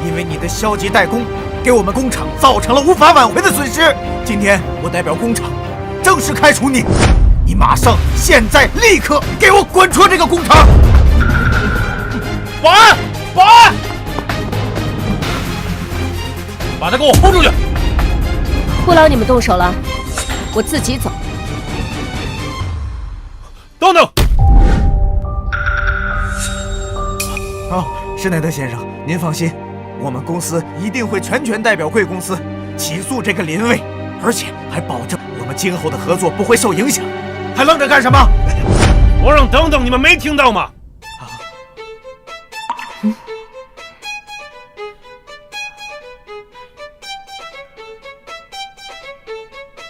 B: 因为你的消极怠工，给我们工厂造成了无法挽回的损失。今天我代表工厂正式开除你，你马上、现在、立刻给我滚出这个工厂！
E: 保安，保安，把他给我轰出去！
A: 不劳你们动手了，我自己走。
E: 等等！
B: 好，施耐德先生，您放心，我们公司一定会全权代表贵公司起诉这个林蔚，而且还保证我们今后的合作不会受影响。还愣着干什么？
J: 我让等等，你们没听到吗？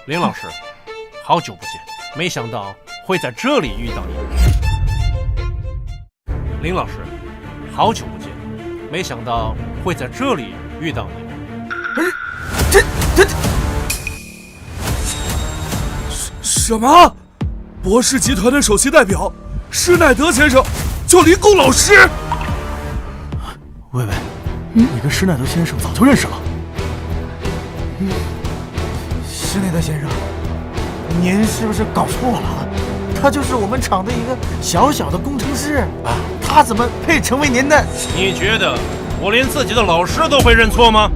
J: 林老师，好久不见，没想到会在这里遇到你。林老师，好久不见，没想到会在这里遇到你。
B: 这
G: 什么？博士集团的首席代表施耐德先生叫林宫老师？
C: 魏魏，你跟施耐德先生早就认识了？
B: 施耐德先生，您是不是搞错了？他就是我们厂的一个小小的工程师啊，他怎么配成为您的？
J: 你觉得我连自己的老师都会认错吗？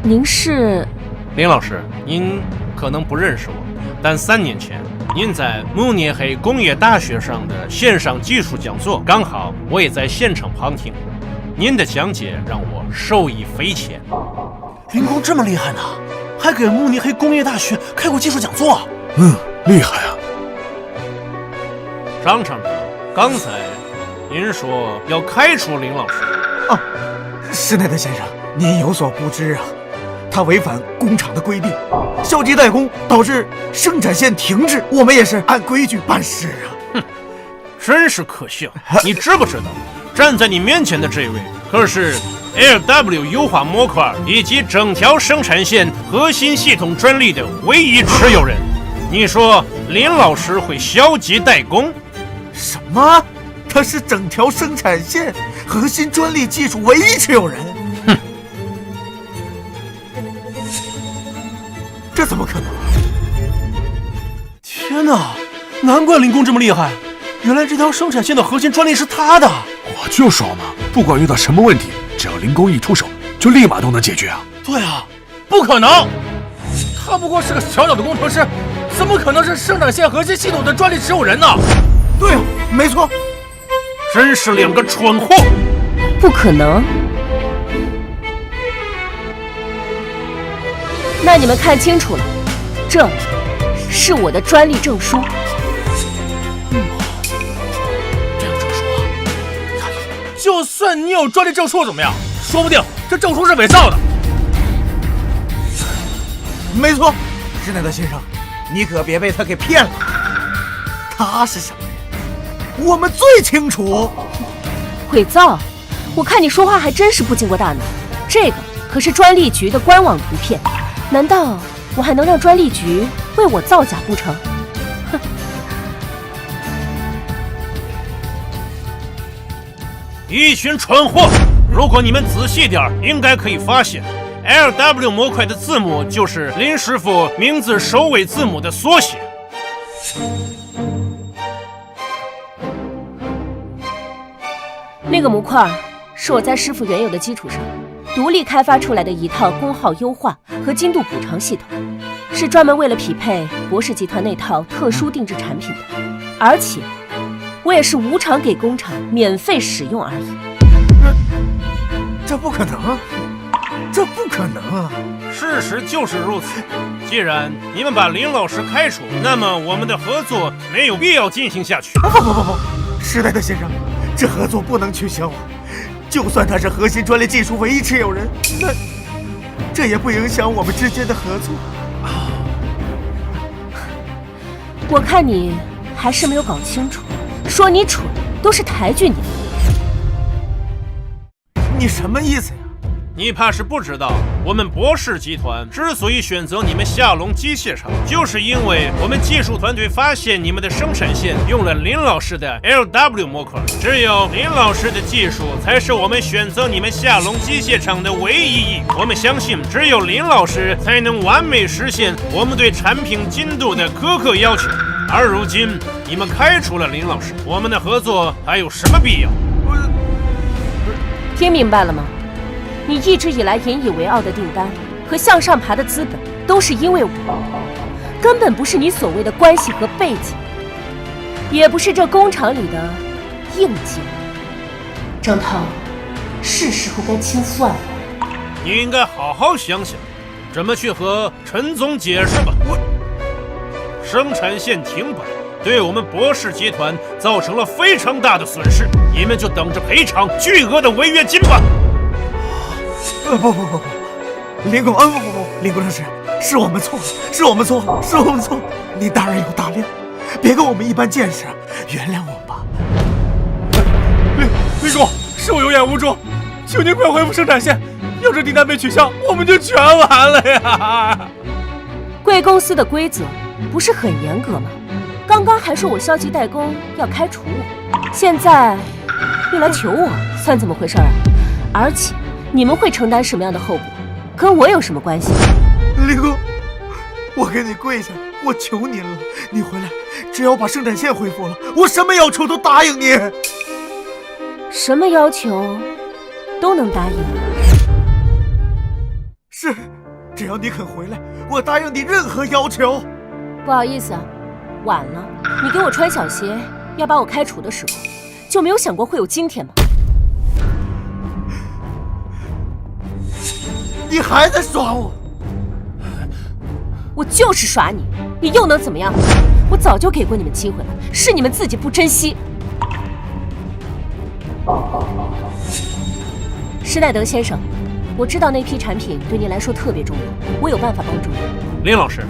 A: 您是？
J: 林老师，您可能不认识我，但3年前您在慕尼黑工业大学上的线上技术讲座，刚好我也在现场旁听，您的讲解让我受益匪浅。
C: 林工这么厉害呢，还给慕尼黑工业大学开过技术讲座啊？
D: 厉害啊！
J: 张厂长，刚才您说要开除林老师
B: 啊？施耐德先生，您有所不知啊，他违反工厂的规定，消极怠工导致生产线停滞，我们也是按规矩办事啊。
J: 哼，真是可笑！你知不知道，站在你面前的这位可是 LW 优化模块以及整条生产线核心系统专利的唯一持有人。你说林老师会消极怠工？
B: 什么？他是整条生产线核心专利技术唯一持有人？
J: 哼，
B: 这怎么可能？
C: 天哪，难怪林工这么厉害，原来这条生产线的核心专利是他的。
D: 我就说嘛，不管遇到什么问题，只要林工一出手，就立马都能解决啊！
E: 对啊，不可能，他不过是个小小的工程师，怎么可能是生产线核心系统的专利持有人呢？
B: 对啊，没错，
J: 真是两个蠢货！
A: 不可能。那你们看清楚了，这是我的专利证书。
E: 这样证书啊，就算你有专利证书怎么样？说不定这证书是伪造的。
B: 没错，施耐德先生，你可别被他给骗了。他是什么人，我们最清楚。
A: 伪造？我看你说话还真是不经过大脑。这个可是专利局的官网图片，难道我还能让专利局为我造假不成？哼！
J: 一群蠢货！如果你们仔细点，应该可以发现 ，LW 模块的字母就是林师傅名字首尾字母的缩写。
A: 那个模块是我在师傅原有的基础上独立开发出来的一套功耗优化和精度补偿系统，是专门为了匹配博士集团那套特殊定制产品的，而且我也是无偿给工厂免费使用而已。
B: 这不可能，这不可能啊！
J: 事实就是如此。既然你们把林老师开除，那么我们的合作没有必要进行下去。
B: 不，时代的先生，这合作不能取消啊！就算他是核心专利技术唯一持有人，那这也不影响我们之间的合作。
A: 我看你还是没有搞清楚，说你蠢都是抬举你。
B: 你什么意思呀？
J: 你怕是不知道，我们博士集团之所以选择你们夏龙机械厂，就是因为我们技术团队发现你们的生产线用了林老师的 LW 模块，只有林老师的技术才是我们选择你们夏龙机械厂的唯一意义。我们相信，只有林老师才能完美实现我们对产品精度的苛刻要求。而如今你们开除了林老师，我们的合作还有什么必要？
A: 听明白了吗？你一直以来引以为傲的订单和向上爬的资本，都是因为我，根本不是你所谓的关系和背景，也不是这工厂里的硬件。张涛，是时候该清算了。
J: 你应该好好想想，怎么去和陈总解释吧。生产线停摆，对我们博士集团造成了非常大的损失，你们就等着赔偿巨额的违约金吧。
B: 不，林工，不，林工程师，是我们错了，是我们错了，您大人有大量，别跟我们一般见识，原谅我们吧。
E: 林工，是我有眼无珠，求您快恢复生产线，要是订单被取消，我们就全完了呀！
A: 贵公司的规则不是很严格吗？刚刚还说我消极怠工要开除我，现在又来求我，算怎么回事啊？而且你们会承担什么样的后果，跟我有什么关系？
B: 林工，我给你跪下，我求您了，你回来，只要把生产线恢复了，我什么要求都答应你。
A: 什么要求都能答应？
B: 是，只要你肯回来，我答应你任何要求。
A: 不好意思啊，晚了。你给我穿小鞋要把我开除的时候，就没有想过会有今天吗？
B: 你还在耍我？
A: 我就是耍你，你又能怎么样？我早就给过你们机会了，是你们自己不珍惜。施耐德先生，我知道那批产品对您来说特别重要，我有办法帮助你。
J: 林老师，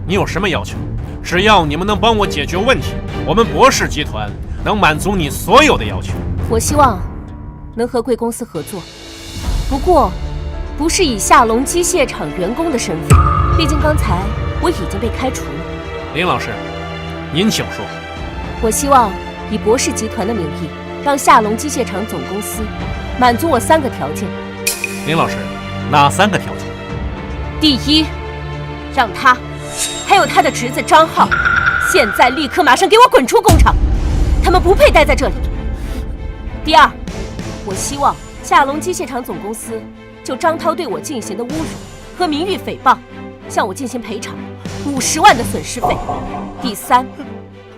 J: 你有什么要求？只要你们能帮我解决问题，我们博士集团能满足你所有的要求。
A: 我希望能和贵公司合作，不过不是以夏龙机械厂员工的身份，毕竟刚才我已经被开除了。
J: 林老师，您请说。
A: 我希望以博士集团的名义，让夏龙机械厂总公司满足我3个条件。
J: 林老师，哪3个条件？
A: 第一，让他还有他的侄子张浩，现在立刻马上给我滚出工厂，他们不配待在这里。第二，我希望夏龙机械厂总公司就张涛对我进行的侮辱和名誉诽谤，向我进行赔偿50万的损失费。第三，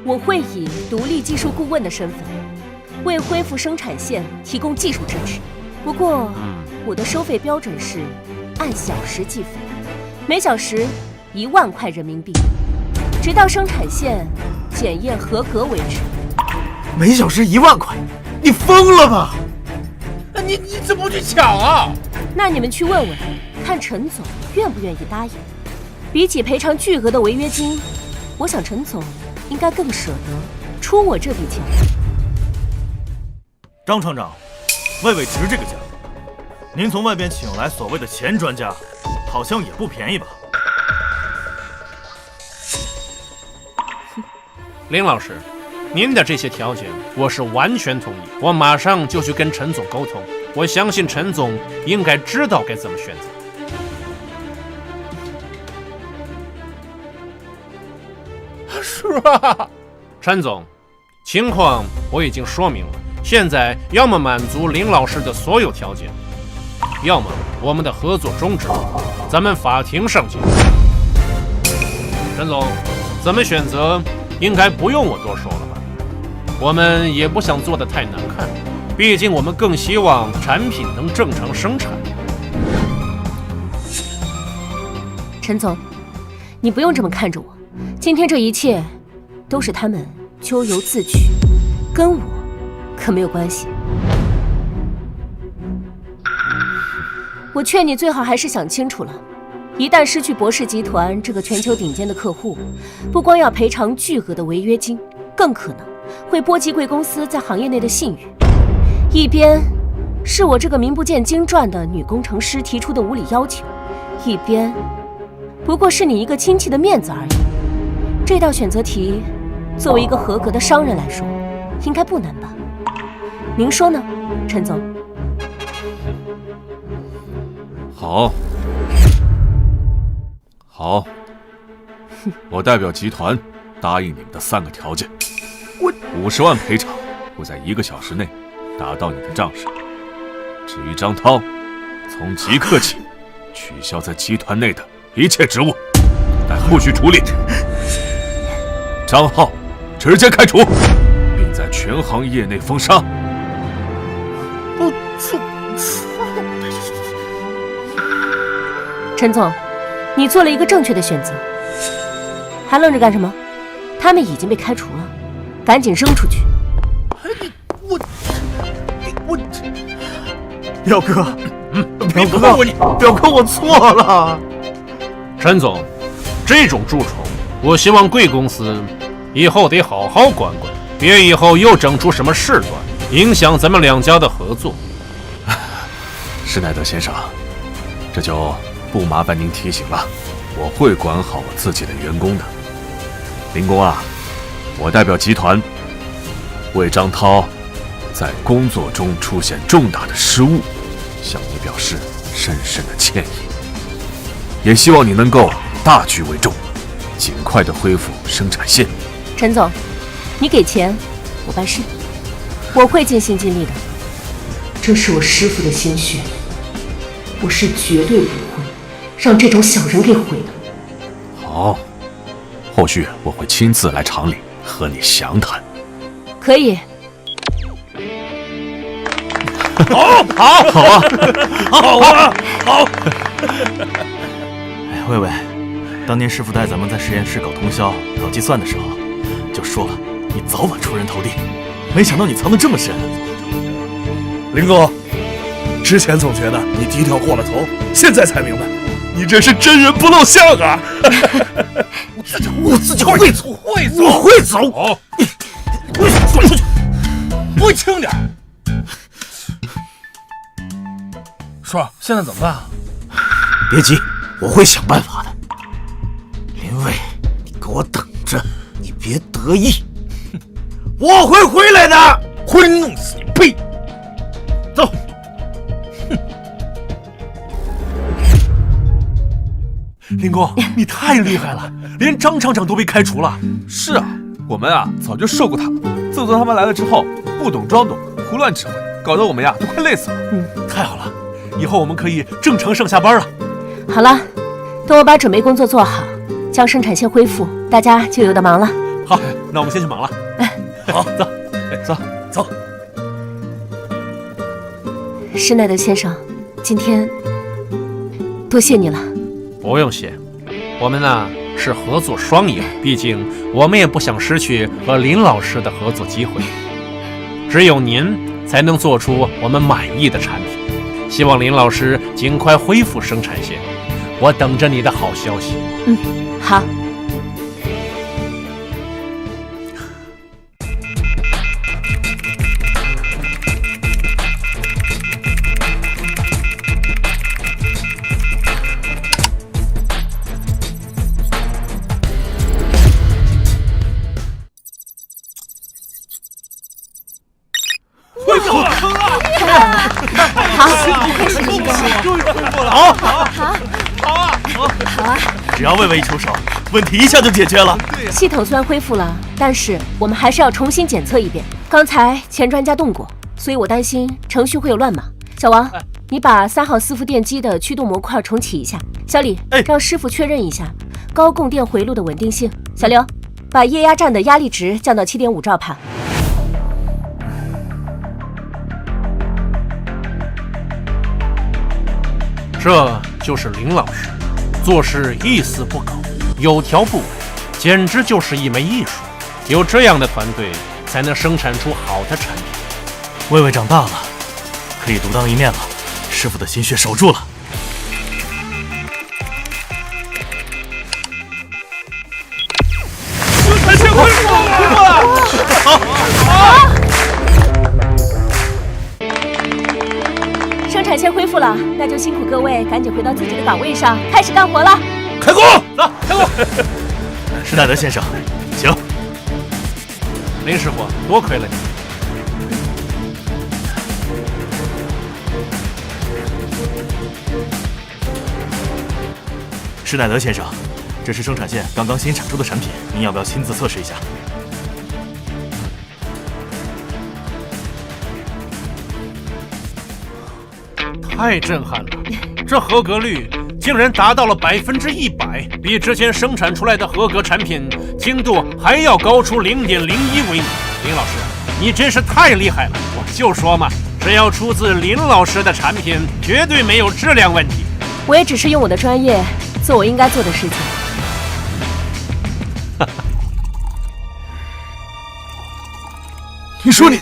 A: 我会以独立技术顾问的身份，为恢复生产线提供技术支持。不过，我的收费标准是按小时计费，每小时1万块人民币，直到生产线检验合格为止。
B: 每小时1万块，你疯了吧？
E: 你怎么不去抢啊？
A: 那你们去问问，看陈总愿不愿意答应。比起赔偿巨额的违约金，我想陈总应该更舍得出我这笔钱。
C: 张厂长，魏魏值这个价，您从外边请来所谓的前专家，好像也不便宜吧？
J: 林老师，您的这些条件我是完全同意，我马上就去跟陈总沟通。我相信陈总应该知道该怎么选择。
E: 是啊。
J: 陈总，情况我已经说明了，现在要么满足林老师的所有条件，要么我们的合作终止，咱们法庭上见。陈总，怎么选择应该不用我多说了吧？我们也不想做得太难看，毕竟我们更希望产品能正常生产。
A: 陈总，你不用这么看着我，今天这一切都是他们咎由自取，跟我可没有关系。我劝你最好还是想清楚了，一旦失去博士集团这个全球顶尖的客户，不光要赔偿巨额的违约金，更可能会波及贵公司在行业内的信誉。一边是我这个名不见经传的女工程师提出的无理要求，一边不过是你一个亲戚的面子而已。这道选择题，作为一个合格的商人来说，应该不难吧？您说呢，陈总？
D: 好，我代表集团答应你们的3个条件。50万赔偿会在1个小时内打到你的账上。至于张涛，从即刻起取消在集团内的一切职务，待后续处理。张浩直接开除，并在全行业内封杀。
A: 陈总，你做了一个正确的选择，还愣着干什么？他们已经被开除了，赶紧扔出去。
B: 表哥，表哥，我错了。
J: 陈总，这种蛀虫，我希望贵公司以后得好好管管，别以后又整出什么事端，影响咱们2家的合作。
D: 施耐德先生，这就不麻烦您提醒了，我会管好我自己的员工的。林工啊，我代表集团为张涛在工作中出现重大的失误，向你表示深深的歉意，也希望你能够大局为重，尽快的恢复生产线。
A: 陈总，你给钱，我办事，我会尽心尽力的。这是我师父的心血，我是绝对不会让这种小人给毁的。
D: 好，后续我会亲自来厂里和你详谈。
A: 可以。
C: 好！哎，魏魏，当年师傅带咱们在实验室搞通宵、搞计算的时候，就说了你早晚出人头地，没想到你藏得这么深。
G: 林哥，之前总觉得你低调过了头，现在才明白，你这是真人不露相啊！
B: 我自己会走，我会走。
E: 好，出去，不轻点。叔，现在怎么办？
B: 别急，我会想办法的。林卫，你给我等着，你别得意，我会回来的，会弄死你！呸！走。
E: 林工，你太厉害了，连张厂长都被开除了。
D: 是啊，我们啊早就受过他们，自从他们来了之后，不懂装懂，胡乱指挥，搞得我们呀都快累死了。
E: 太好了，以后我们可以正常上下班了。
A: 好了，等我把准备工作做好，将生产线恢复，大家就有的忙了。
E: 好，那我们先去忙了。好，走。
A: 施耐德先生，今天多谢你了。
J: 不用谢，我们呢是合作双赢，毕竟我们也不想失去和林老师的合作机会。只有您才能做出我们满意的产品。希望林老师尽快恢复生产线，我等着你的好消息。
A: 好。
C: 只要魏魏一出手，问题一下就解决了。
A: 系统虽然恢复了，但是我们还是要重新检测一遍。刚才前专家动过，所以我担心程序会有乱码。小王，你把3号伺服电机的驱动模块重启一下。小李，让师傅确认一下高供电回路的稳定性。小刘，把液压站的压力值降到7.5兆帕。
J: 这就是林老师，做事一丝不苟，有条不紊，简直就是一门艺术。有这样的团队，才能生产出好的产品。
C: 魏魏长大了，可以独当一面了，师傅的心血守住了。
G: 生产线恢复了！
A: 生产线恢复了，那就辛苦各位赶紧回到自己的岗位上，开始干活了。
G: 开工，
C: 走，开工。施耐德先生，请。
J: 林师傅，多亏了你。
C: 施耐德先生，这是生产线刚刚新产出的产品，您要不要亲自测试一下？
J: 太震撼了，这合格率竟然达到了100%，比之前生产出来的合格产品精度还要高出0.01微米。林老师，你真是太厉害了！我就说嘛，只要出自林老师的产品，绝对没有质量问题。
A: 我也只是用我的专业做我应该做的事情。
D: 你说你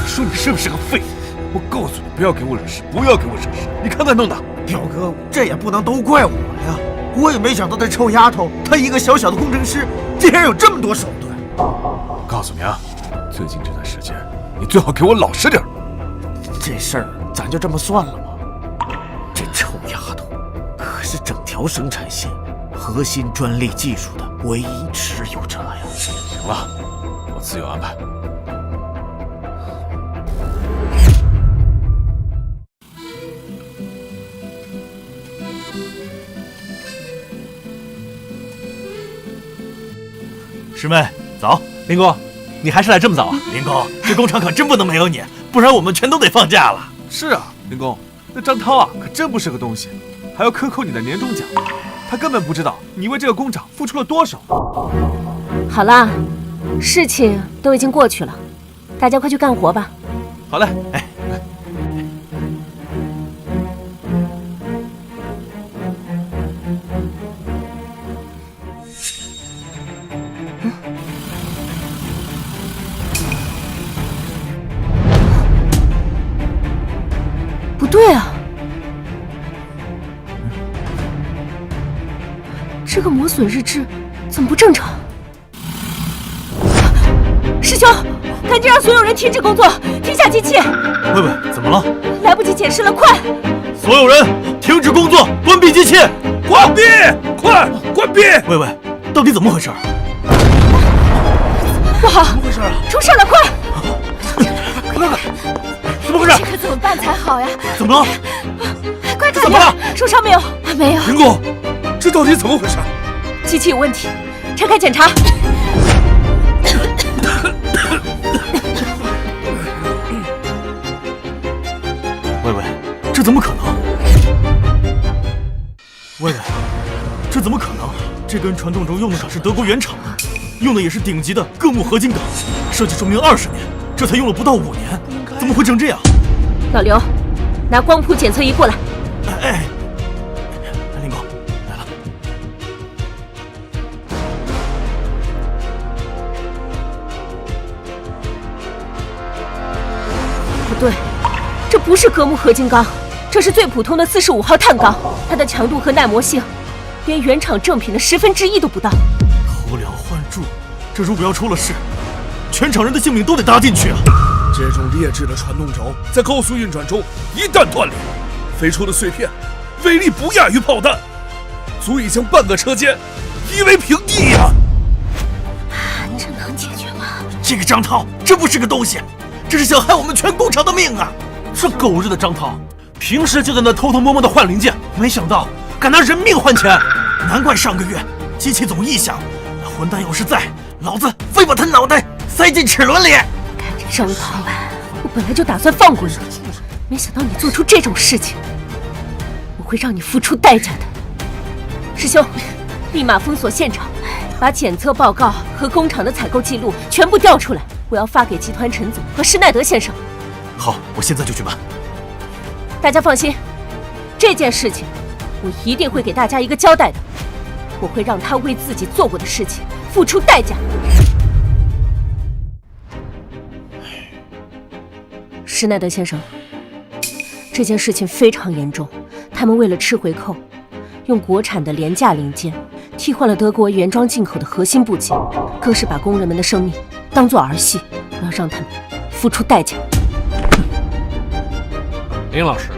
D: 是不是个废物？我告诉你，不要给我惹事，不要给我惹事！你看他弄的。
B: 表哥，这也不能都怪我呀，我也没想到这臭丫头，她一个小小的工程师，竟然有这么多手段。
D: 我告诉你啊，最近这段时间，你最好给我老实点。
B: 这事儿咱就这么算了吗？这臭丫头可是整条生产线核心专利技术的唯一持有者呀！
D: 行了，我自有安排。
C: 师妹，早。
E: 林哥，你还是来这么早啊？
C: 林工，这工厂可真不能没有你，不然我们全都得放假了。
D: 是啊，林工，那张涛啊，可真不是个东西，还要克扣你的年终奖。他根本不知道你为这个工厂付出了多少。
A: 好啦，事情都已经过去了，大家快去干活吧。
D: 好嘞，
A: 不对啊，这个磨损日志怎么不正常？师兄，赶紧让所有人停止工作，停下机器！
C: 魏魏，怎么了？
A: 来不及解释了，快！
C: 所有人停止工作，关闭机器！
G: 关闭！快关闭！
C: 魏魏，到底怎么回事？
A: 不好，
C: 怎么回事啊？
A: 出事了，快！
C: 看看，怎么回事？
I: 这可怎么办才好呀？
C: 怎么了？
A: 快看
C: 怎么了？
A: 受伤没有？没有。
G: 林工，这到底怎么回事？
A: 机器有问题，拆开检查。
C: 魏魏，这怎么可能？魏魏，这怎么可能？这根传动轴用的可是德国原厂的，用的也是顶级的铬钼合金钢，设计寿命20年，这才用了不到5年，怎么会成这样？
A: 老刘，拿光谱检测仪过来。
C: 哎，林工来了。
A: 不对，这不是铬钼合金钢，这是最普通的45号碳钢，它的强度和耐磨性，连原厂正品的1/10都不到。
C: 偷梁换柱，这如果要出了事，全厂人的性命都得搭进去啊！
G: 这种劣质的传动轴在高速运转中一旦断裂，飞出的碎片威力不亚于炮弹，足以将半个车间夷为平地呀！
A: 这能解决吗？
C: 这个张涛真不是个东西，这是想害我们全工厂的命啊！这狗日的张涛，平时就在那偷偷摸摸的换零件，没想到敢拿人命换钱，难怪上个月机器总异响，那混蛋要是在，老子非把他脑袋塞进齿轮里！
A: 看着张老板，我本来就打算放过你，没想到你做出这种事情，我会让你付出代价的。师兄，立马封锁现场，把检测报告和工厂的采购记录全部调出来，我要发给集团陈总和施耐德先生。
C: 好，我现在就去办。
A: 大家放心，这件事情我一定会给大家一个交代的，我会让他为自己做过的事情付出代价。施耐德先生，这件事情非常严重，他们为了吃回扣，用国产的廉价零件替换了德国原装进口的核心部件，更是把工人们的生命当作儿戏，我要让他们付出代价。
J: 林老师，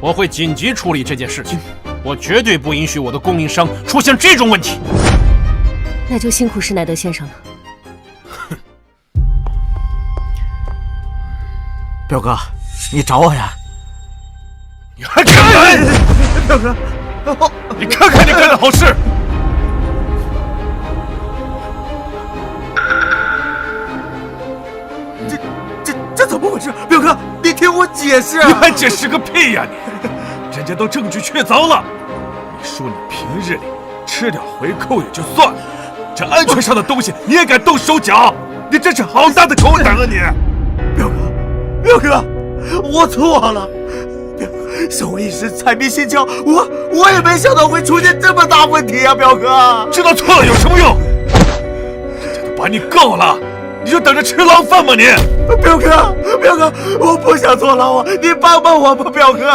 J: 我会紧急处理这件事情，我绝对不允许我的供应商出现这种问题。
A: 那就辛苦施耐德先生了。
B: 彪哥，你找我呀？
G: 你还敢来？
B: 彪哥，
G: 你看看你干的好事！
B: 这怎么回事？彪哥，你听我解释。
G: 你还解释个屁呀你！人家都证据确凿了。你说你平日里吃点回扣也就算了，这安全上的东西你也敢动手脚？你真是好大的狗胆啊你！
B: 彪哥，我错了。受我一时财迷心窍，我也没想到会出现这么大问题啊，彪哥。
G: 知道错了有什么用？人家都把你告了，你就等着吃牢饭吗你？
B: 彪哥，我不想坐牢啊，你帮帮我吧，彪哥。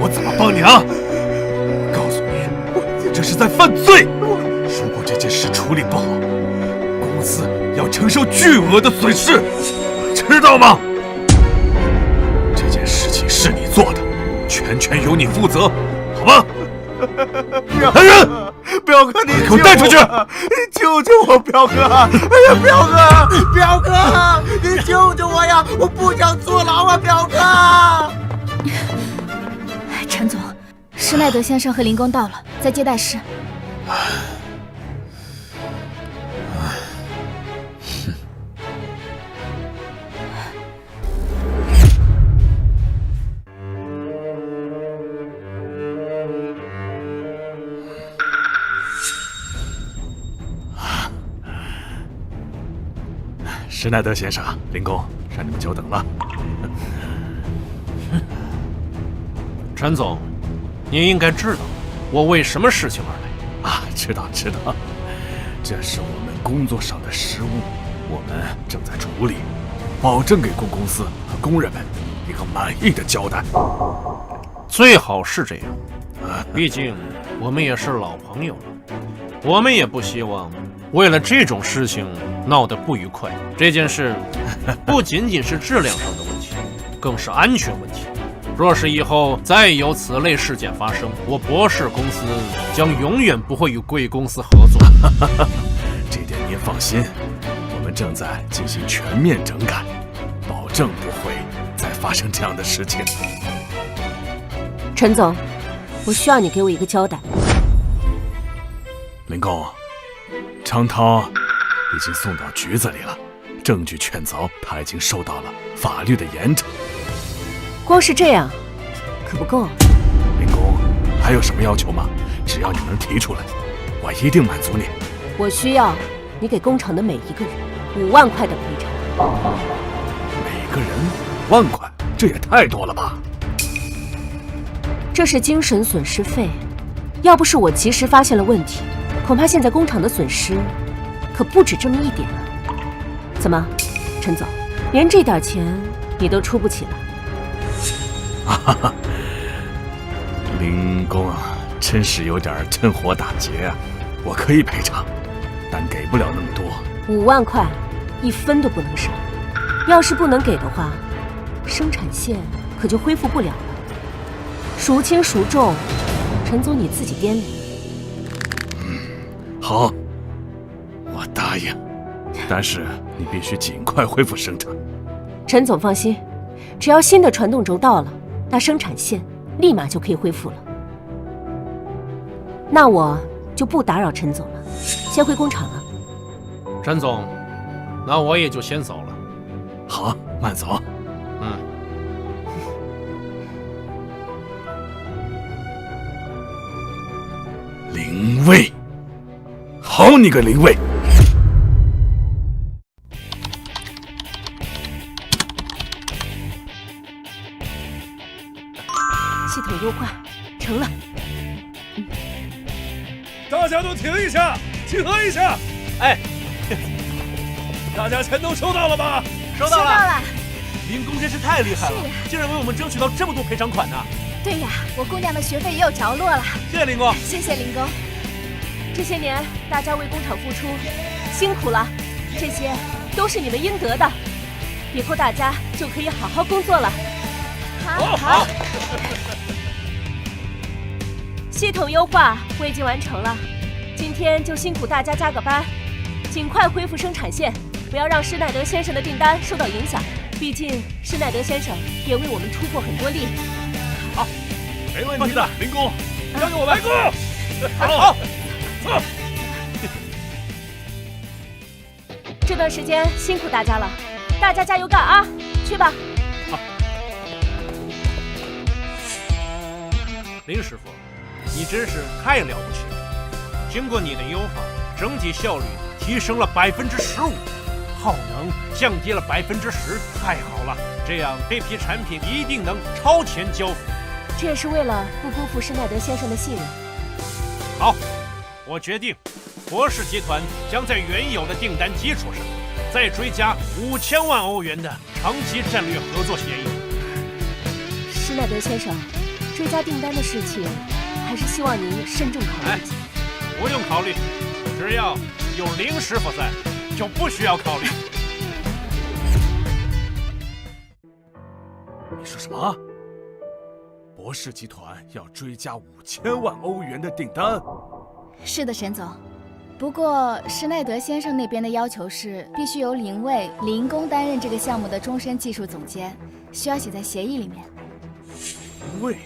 G: 我怎么帮你啊？告诉你，你这是在犯罪。如果这件事处理不好，公司要承受巨额的损失，知道吗？这件事情是你做的，全由你负责，好吗？来人，
B: 彪哥，你
G: 给我带出去！
B: 救救我，彪哥！哎呀，彪哥，你救救我呀！我不想坐牢啊，彪哥！
I: 陈总，施耐德先生和林工到了，在接待室。
G: 施耐德先生、林工，让你们久等了。
J: 陈总，您应该知道我为什么事情而来
G: 啊！知道，这是我们工作上的失误，我们正在处理，保证给公司和工人们一个满意的交代。
J: 最好是这样，毕竟我们也是老朋友了，我们也不希望为了这种事情闹得不愉快。这件事不仅仅是质量上的问题，更是安全问题。若是以后再有此类事件发生，我博士公司将永远不会与贵公司合作。
G: 这点您放心，我们正在进行全面整改，保证不会再发生这样的事情。
A: 陈总，我需要你给我一个交代。
G: 林工，张涛已经送到局子里了，证据确凿，他已经受到了法律的严惩。
A: 光是这样可不够。
G: 林工，还有什么要求吗？只要你能提出来，我一定满足你。
A: 我需要你给工厂的每一个人5万块的赔偿。
G: 每个人5万块，这也太多了吧？
A: 这是精神损失费，要不是我及时发现了问题，恐怕现在工厂的损失可不止这么一点啊。怎么，陈总，连这点钱你都出不起了？
G: 林工啊，真是有点趁火打劫啊！我可以赔偿，但给不了那么多。
A: 5万块，1分都不能少。要是不能给的话，生产线可就恢复不了了。孰轻孰重，陈总你自己掂量。
G: 好，我答应，但是你必须尽快恢复生产。
A: 陈总放心，只要新的传动轴到了，那生产线立马就可以恢复了。那我就不打扰陈总了，先回工厂了。
J: 陈总，那我也就先走了。
D: 好，慢走。灵位，好你个灵位！
A: 系统优化成了。
G: 大家都停一下，集合一下。
E: 哎，
G: 大家钱都收到了吧？
E: 收到了。林工真是太厉害了，竟然为我们争取到这么多赔偿款呢。
I: 对呀，我姑娘的学费也有着落了。
E: 谢谢林工，
I: 谢谢林工。
A: 这些年大家为工厂付出，辛苦了，这些都是你们应得的。以后大家就可以好好工作了。好。系统优化我已经完成了，今天就辛苦大家加个班，尽快恢复生产线，不要让施耐德先生的订单受到影响。毕竟施耐德先生也为我们出过很多力。
G: 好，没问题的，林工，交给我们。
E: 好。
G: 走。
A: 这段时间辛苦大家了，大家加油干啊！去吧。
E: 好。林师傅，你真是太了不起了！经过你的优化，整体效率提升了15%，耗能降低了10%，太好了！这样这批产品一定能超前交付。
A: 这也是为了不辜负施耐德先生的信任。
E: 好，我决定，博士集团将在原有的订单基础上，再追加5000万欧元的长期战略合作协议。
A: 施耐德先生，追加订单的事情，还是希望您慎重考虑一下。
E: 不用考虑，只要有林师傅在，就不需要考虑。
D: 你说什么？博士集团要追加5000万欧元的订单？
I: 是的，沈总。不过施耐德先生那边的要求是，必须由林工担任这个项目的终身技术总监，需要写在协议里面。
D: 林卫，备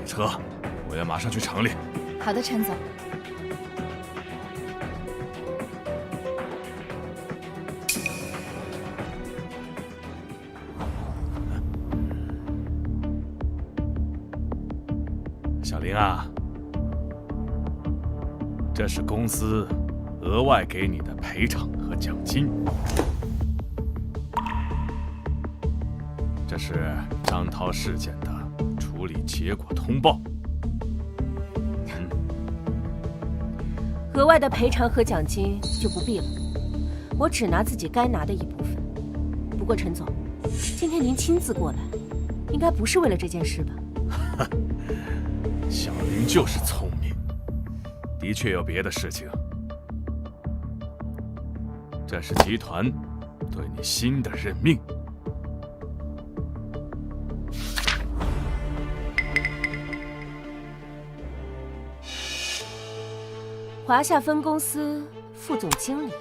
D: 车，我要马上去厂里。
I: 好的，陈总。
D: 小林啊，这是公司额外给你的赔偿和奖金。这是张涛事件的处理结果通报。
A: 额外的赔偿和奖金就不必了，我只拿自己该拿的一部分。不过陈总，今天您亲自过来，应该不是为了这件事吧？
D: 小林就是聪明，的确有别的事情。这是集团对你新的任命。
A: 华夏分公司副总经理。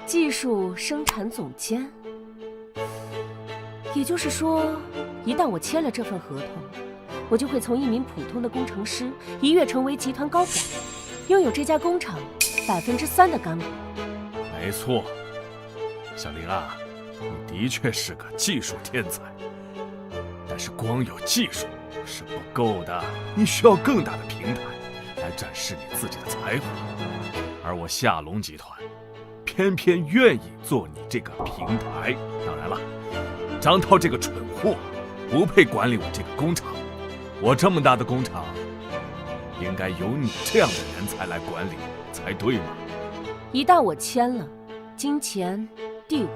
A: 技术生产总监。也就是说，一旦我签了这份合同，我就会从一名普通的工程师一跃成为集团高管，拥有这家工厂3%的干股。
D: 没错，小林啊，你的确是个技术天才，但是光有技术是不够的，你需要更大的平台来展示你自己的才华。而我夏龙集团偏偏愿意做你这个平台。当然了，张涛这个蠢货不配管理我这个工厂，我这么大的工厂应该由你这样的人才来管理才对嘛。
A: 一旦我签了，金钱、地位、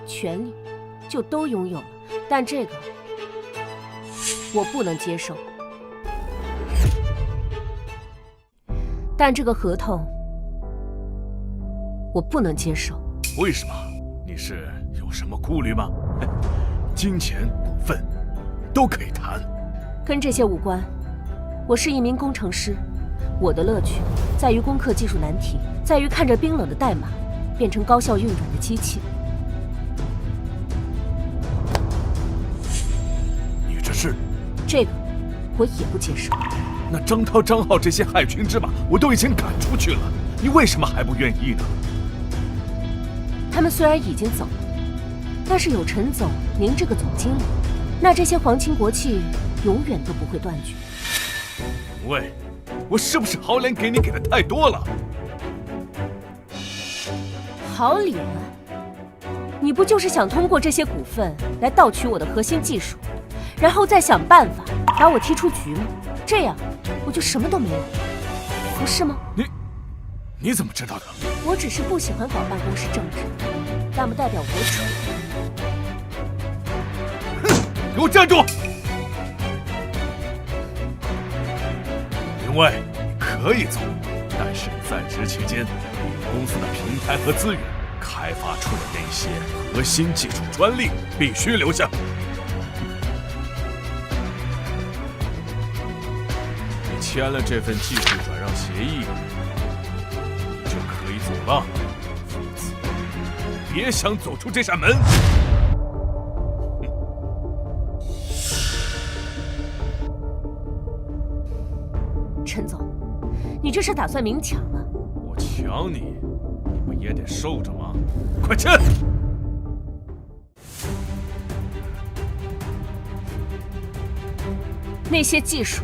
A: 权利就都拥有了，但这个我不能接受。但这个合同我不能接受。
D: 为什么？你是有什么顾虑吗？金钱、股份都可以谈，
A: 跟这些无关。我是一名工程师，我的乐趣在于攻克技术难题，在于看着冰冷的代码变成高效运转的机器。
D: 事。
A: 这个我也不接受。
D: 那张涛、张浩这些害群之马，我都已经赶出去了，你为什么还不愿意呢？
A: 他们虽然已经走了，但是有陈总您这个总经理，那这些皇亲国戚永远都不会断绝。
D: 喂，我是不是好脸给你给的太多了？
A: 好脸？你不就是想通过这些股份来盗取我的核心技术，然后再想办法把我踢出局吗？这样我就什么都没有，不是吗？
D: 你怎么知道的？
A: 我只是不喜欢搞办公室政治，但不代表我蠢。
D: 哼！给我站住！林卫，可以走，但是在职期间，公司的平台和资源开发出的那些核心技术专利必须留下。你签了这份技术转让协议，你就可以走了。否则，别想走出这扇门。
A: 陈总，你这是打算明抢啊？
D: 我抢你，你不也得受着吗？快签！
A: 那些技术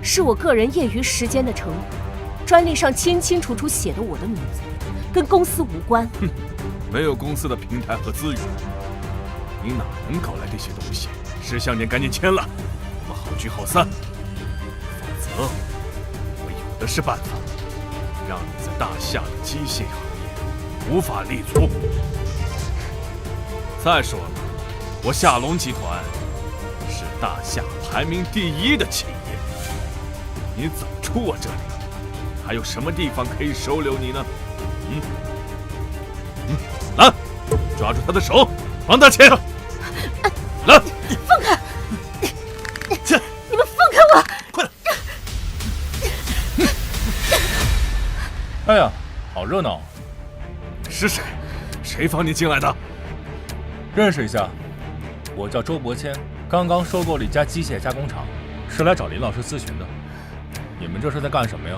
A: 是我个人业余时间的成果，专利上清清楚楚写的我的名字，跟公司无关。
D: 哼，没有公司的平台和资源，你哪能搞来这些东西？识相点，赶紧签了，我们好聚好散。否则，我有的是办法，让你在大夏的机械行业无法立足。再说了，我夏龙集团是大夏排名第1的企业，你走出我这里，还有什么地方可以收留你呢？来，抓住他的手，帮他签。来，
A: 放开！你们放开我！
D: 快
F: 点！哎呀，好热闹！
D: 是谁？谁放你进来的？
F: 认识一下，我叫周伯谦，刚刚收购了一家机械加工厂，是来找林老师咨询的。你们这是在干什么呀？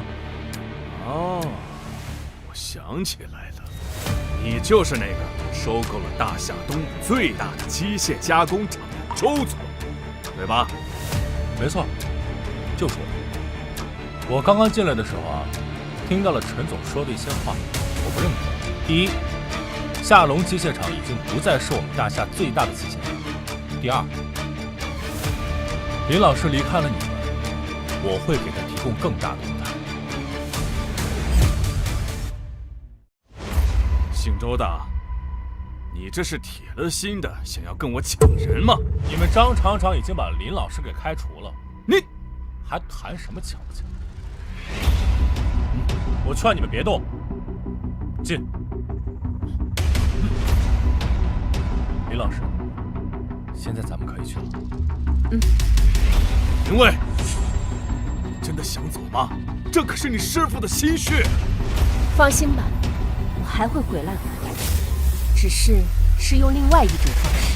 D: 哦，我想起来了，你就是那个收购了大夏东部最大的机械加工厂的周总，对吧？
F: 没错，就是我。我刚刚进来的时候啊，听到了陈总说的一些话，我不认可。第一，夏龙机械厂已经不再是我们大夏最大的机械厂。第二，林老师离开了你们，我会给他提供更大的舞台。
D: 姓周的，你这是铁了心的想要跟我抢人吗？
F: 你们张厂长已经把林老师给开除了，
D: 你
F: 还谈什么抢不抢？我劝你们别动，进。林老师，现在咱们可以去了。
D: 林卫，你真的想走吗？这可是你师父的心血。
A: 放心吧，我还会回来的，只是用另外一种方式。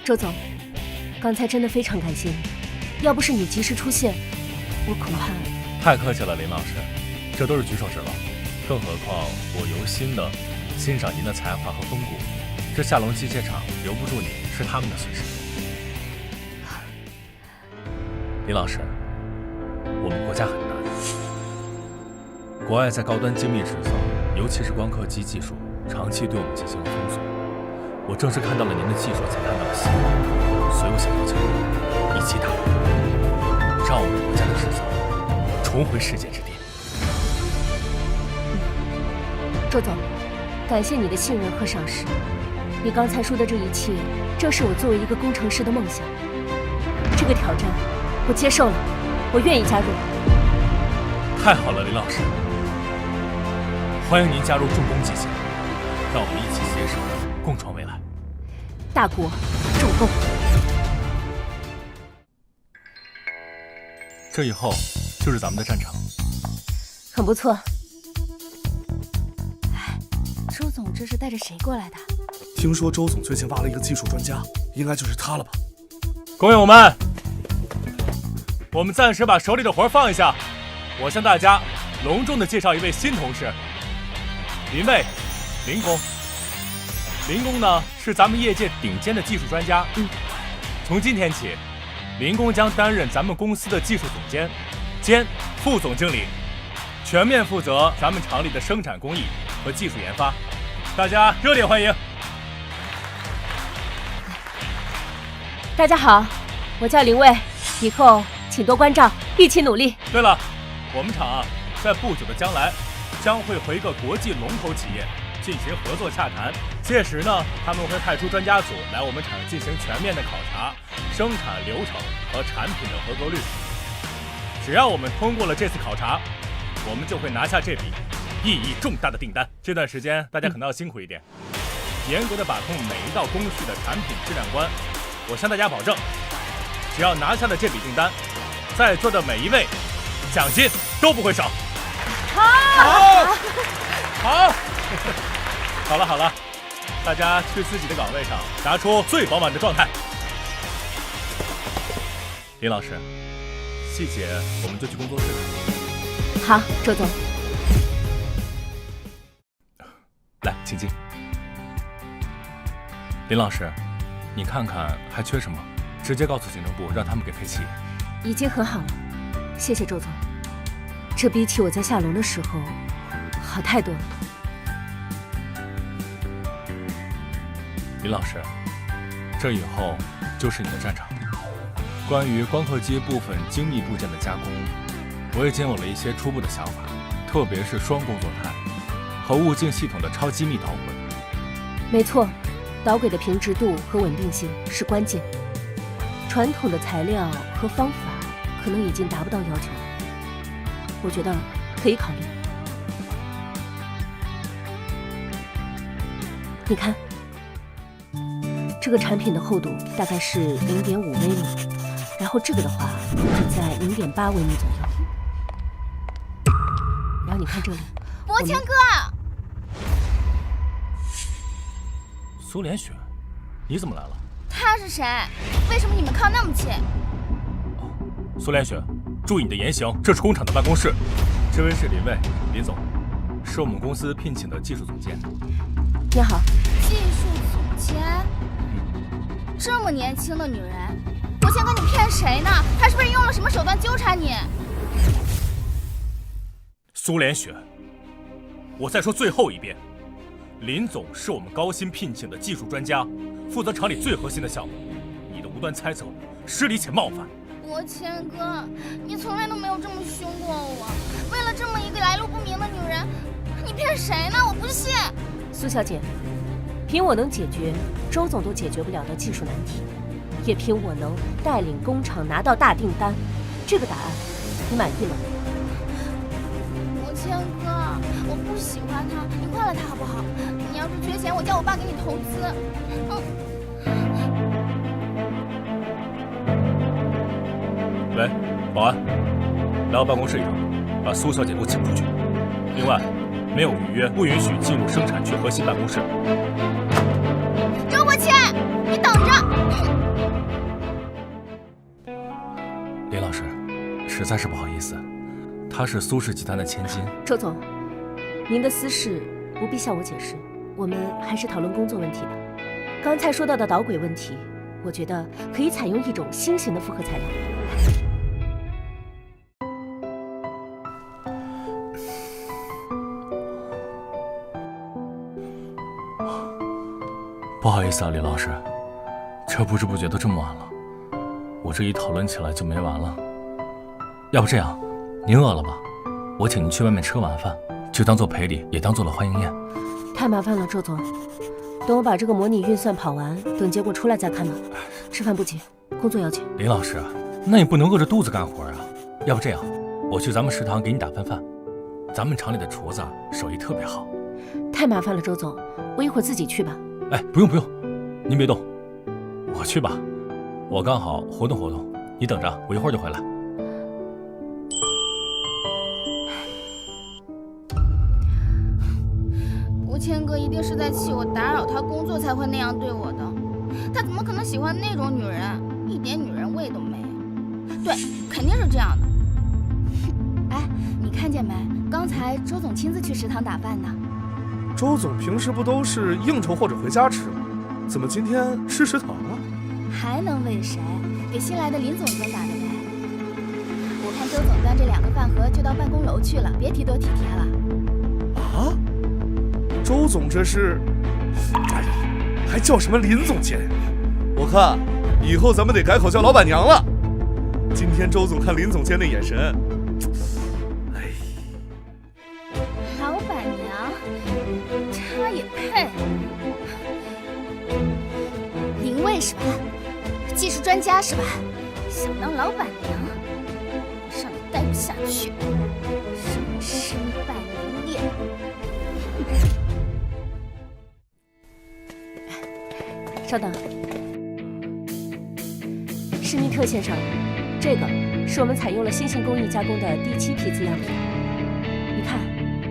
A: 周总，刚才真的非常感谢你，要不是你及时出现，我恐怕……
F: 太客气了，林老师，这都是举手之劳。更何况我由心的欣赏您的才华和风骨，这夏龙机械厂留不住你是他们的损失。林老师，我们国家很难，国外在高端精密制造，尤其是光刻机技术，长期对我们进行了封锁。我正是看到了您的技术，才看到了希望，所以我想邀请您一起打拼，让我们国家的制造重回世界之巅。
A: 周总，感谢你的信任和赏识。你刚才说的这一切，正是我作为一个工程师的梦想。这个挑战，我接受了，我愿意加入。
F: 太好了，林老师，欢迎您加入重工机械，让我们一起携手，共创未来。
A: 大国重工。
F: 这以后就是咱们的战场。
A: 很不错。
I: 周总这是带着谁过来的？
G: 听说周总最近挖了一个技术专家，应该就是他了吧？
E: 工友们，我们暂时把手里的活放一下，我向大家隆重地介绍一位新同事，林卫，林工。林工呢是咱们业界顶尖的技术专家。从今天起，林工将担任咱们公司的技术总监兼副总经理，全面负责咱们厂里的生产工艺和技术研发。大家热烈欢迎！
A: 大家好，我叫林卫，以后请多关照，一起努力。
E: 对了，我们厂在不久的将来将会和一个国际龙头企业进行合作洽谈，届时呢，他们会派出专家组来我们厂进行全面的考察生产流程和产品的合格率。只要我们通过了这次考察，我们就会拿下这笔意义重大的订单。这段时间大家可能要辛苦一点，严格的把控每一道工序的产品质量关。我向大家保证，只要拿下了这笔订单，在座的每一位奖金都不会少。好，好了，大家去自己的岗位上拿出最饱满的状态。林老师，细节我们就去工作室。
A: 好，周总。
F: 来，请进。林老师，你看看还缺什么，直接告诉行政部，让他们给配齐。
A: 已经很好了，谢谢周总。这比起我在下龙的时候好太多了。
F: 林老师，这以后就是你的战场。关于光刻机部分精密部件的加工，我已经有了一些初步的想法，特别是双工作态和物镜系统的超机密导轨。
A: 没错，导轨的平直度和稳定性是关键。传统的材料和方法可能已经达不到要求了，我觉得可以考虑。你看，这个产品的厚度大概是0.5微米，然后这个的话是在0.8微米左右。然后你看这里，
I: 博谦哥，
E: 苏连雪，你怎么来了？
I: 他是谁？为什么你们靠那么近？
E: 苏连雪，注意你的言行，这是工厂的办公室。这位是林卫，林总，是我们公司聘请的技术总监。
A: 你好。
I: 技术总监？这么年轻的女人，博谦哥你骗谁呢？他是不是用了什么手段纠缠你？
E: 苏连雪，我再说最后一遍，林总是我们高薪聘请的技术专家，负责厂里最核心的项目。你的无端猜测，失礼且冒犯。
I: 博谦哥，你从来都没有这么凶过我。为了这么一个来路不明的女人，你骗谁呢？我不信。
A: 苏小姐，凭我能解决周总都解决不了的技术难题，也凭我能带领工厂拿到大订单，这个答案你满意吗？
I: 博谦哥，我不喜欢他，你换了他好不好？你要是缺钱，我叫我爸给你投资。
E: 喂，保安，来我办公室一趟，把苏小姐给我请出去。另外，没有预约不允许进入生产区核心办公室。
I: 周国谦，你等着！
F: 林老师，实在是不好意思，她是苏氏集团的千金。
A: 周总，您的私事不必向我解释，我们还是讨论工作问题吧。刚才说到的导轨问题，我觉得可以采用一种新型的复合材料。
F: 不好意思啊，李老师，这不知不觉都这么晚了，我这一讨论起来就没完了。要不这样，您饿了吧？我请您去外面吃个晚饭，就当做赔礼，也当做了欢迎宴。
A: 太麻烦了，周总，等我把这个模拟运算跑完，等结果出来再看吧。吃饭不急，工作要紧。
F: 李老师，那你不能饿着肚子干活啊。要不这样，我去咱们食堂给你打份饭，咱们厂里的厨子手艺特别好。
A: 太麻烦了，周总，我一会儿自己去吧。
F: 哎，不用，您别动，我去吧，我刚好活动活动，你等着，我一会儿就回来。
I: 谦哥一定是在气我打扰他工作才会那样对我的。他怎么可能喜欢那种女人？一点女人味都没有。对，肯定是这样的。哎，你看见没？刚才周总亲自去食堂打饭呢。
G: 周总平时不都是应酬或者回家吃吗？怎么今天吃食堂了？
I: 还能为谁？给新来的林总监打的呗。我看周总端这2个饭盒就到办公楼去了，别提多体贴了。
G: 啊？周总这是，哎呀，还叫什么林总监？我看以后咱们得改口叫老板娘了。今天周总看林总监的眼神，哎，
I: 老板娘，他也配？林卫是吧？技术专家是吧？想当老板娘，让你待不下去，让你身败名裂。
A: 稍等，施密特先生，这个是我们采用了新型工艺加工的第7批字样品。你看，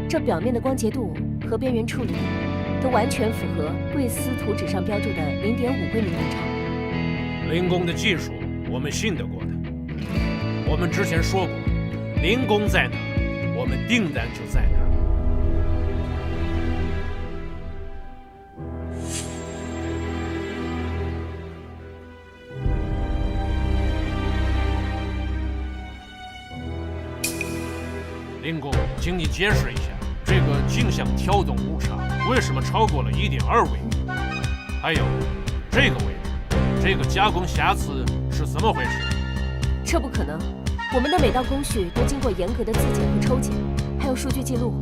A: 这表面的光洁度和边缘处理，都完全符合贵司图纸上标注的0.5微米大厂。
J: 林工的技术我们信得过的。我们之前说过，林工在哪，我们订单就在哪。林工，请你解释一下，这个镜像跳动误差为什么超过了1.2微米？还有这个位置，这个加工瑕疵是怎么回事？
A: 这不可能，我们的每道工序都经过严格的自检和抽检，还有数据记录。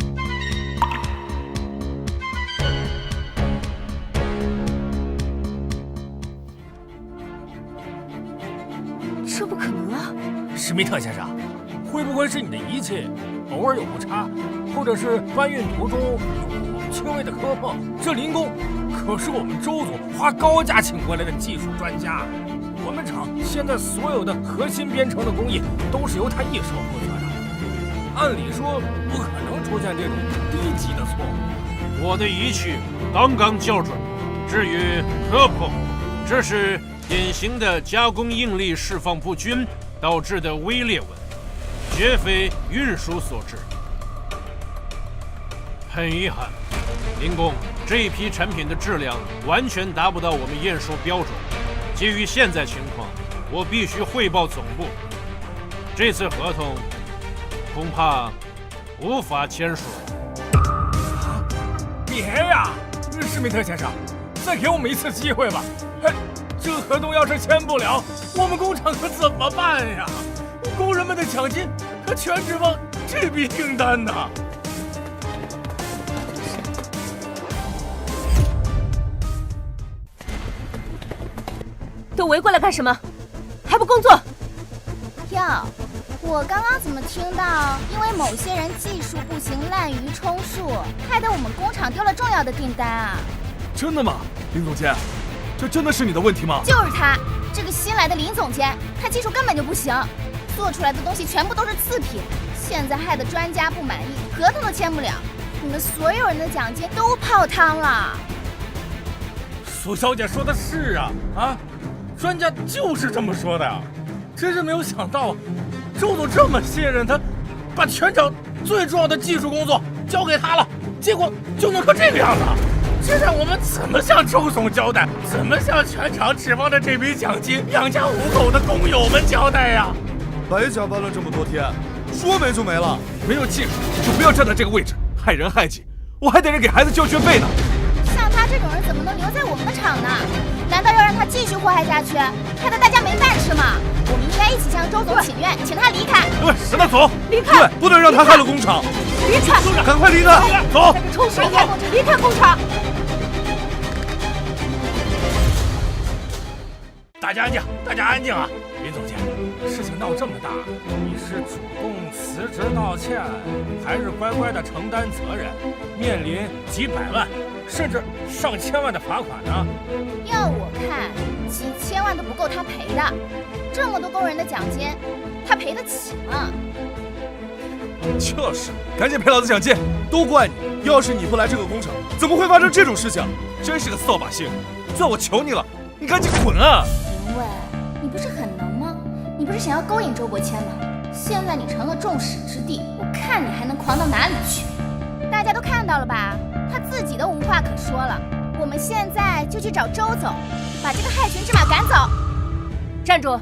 A: 这不可能啊！
E: 史密特先生，会不会是你的仪器偶尔有误差，或者是搬运途中有轻微的磕碰？这林工可是我们周总花高价请过来的技术专家，我们厂现在所有的核心编程的工艺都是由他一手负责的，按理说不可能出现这种低级的错误。
J: 我的仪器刚刚校准，至于磕碰，这是典型的加工应力释放不均导致的微裂纹，绝非运输所致。很遗憾，林工，这一批产品的质量完全达不到我们验收标准。基于现在情况，我必须汇报总部，这次合同恐怕无法签署。
E: 别呀，史密特先生，再给我们一次机会吧。这合同要是签不了，我们工厂可怎么办呀？工人们的奖金可全指望这笔订单呢。
A: 都围过来干什么？还不工作？
I: 哟，我刚刚怎么听到因为某些人技术不行滥竽充数，害得我们工厂丢了重要的订单啊？
G: 真的吗，林总监？这真的是你的问题吗？
I: 就是他，这个新来的林总监，他技术根本就不行，做出来的东西全部都是次品，现在害得专家不满意，合同都签不了，你们所有人的奖金都泡汤了。
E: 苏小姐说的是啊，专家就是这么说的呀，真是没有想到，周总这么信任他，把全场最重要的技术工作交给他了，结果就弄成这个样子。这让我们怎么向周总交代？怎么向全场指望着这笔奖金养家糊口的工友们交代呀？
G: 白加班了这么多天，说没就没了。
D: 没有技术就不要站在这个位置，害人害己，我还得给孩子交学费呢。
I: 像他这种人怎么能留在我们的厂呢？难道要让他继续祸害下去，害得大家没饭吃吗？我们应该一起向周总请愿，请他离开。
D: 石大总，
A: 离开！
G: 对，不能让他害了工厂。
A: 离开！
G: 赶快离开！
D: 走！
A: 离开工厂！
E: 大家安静，大家安静啊！林总监，事情闹这么大，你是主动辞职道歉，还是乖乖的承担责任，面临几百万甚至上千万的罚款呢？
I: 要我看，几千万都不够他赔的，这么多工人的奖金，他赔得起吗？
G: 就是，赶紧陪老子讲劲！都怪你，要是你不来这个工厂，怎么会发生这种事情？真是个扫把星！算我求你了，你赶紧滚啊！
I: 林伟，你不是很能吗？你不是想要勾引周伯谦吗？现在你成了众矢之的，我看你还能狂到哪里去？大家都看到了吧？他自己都无话可说了。我们现在就去找周总，把这个害群之马赶走。
A: 站住！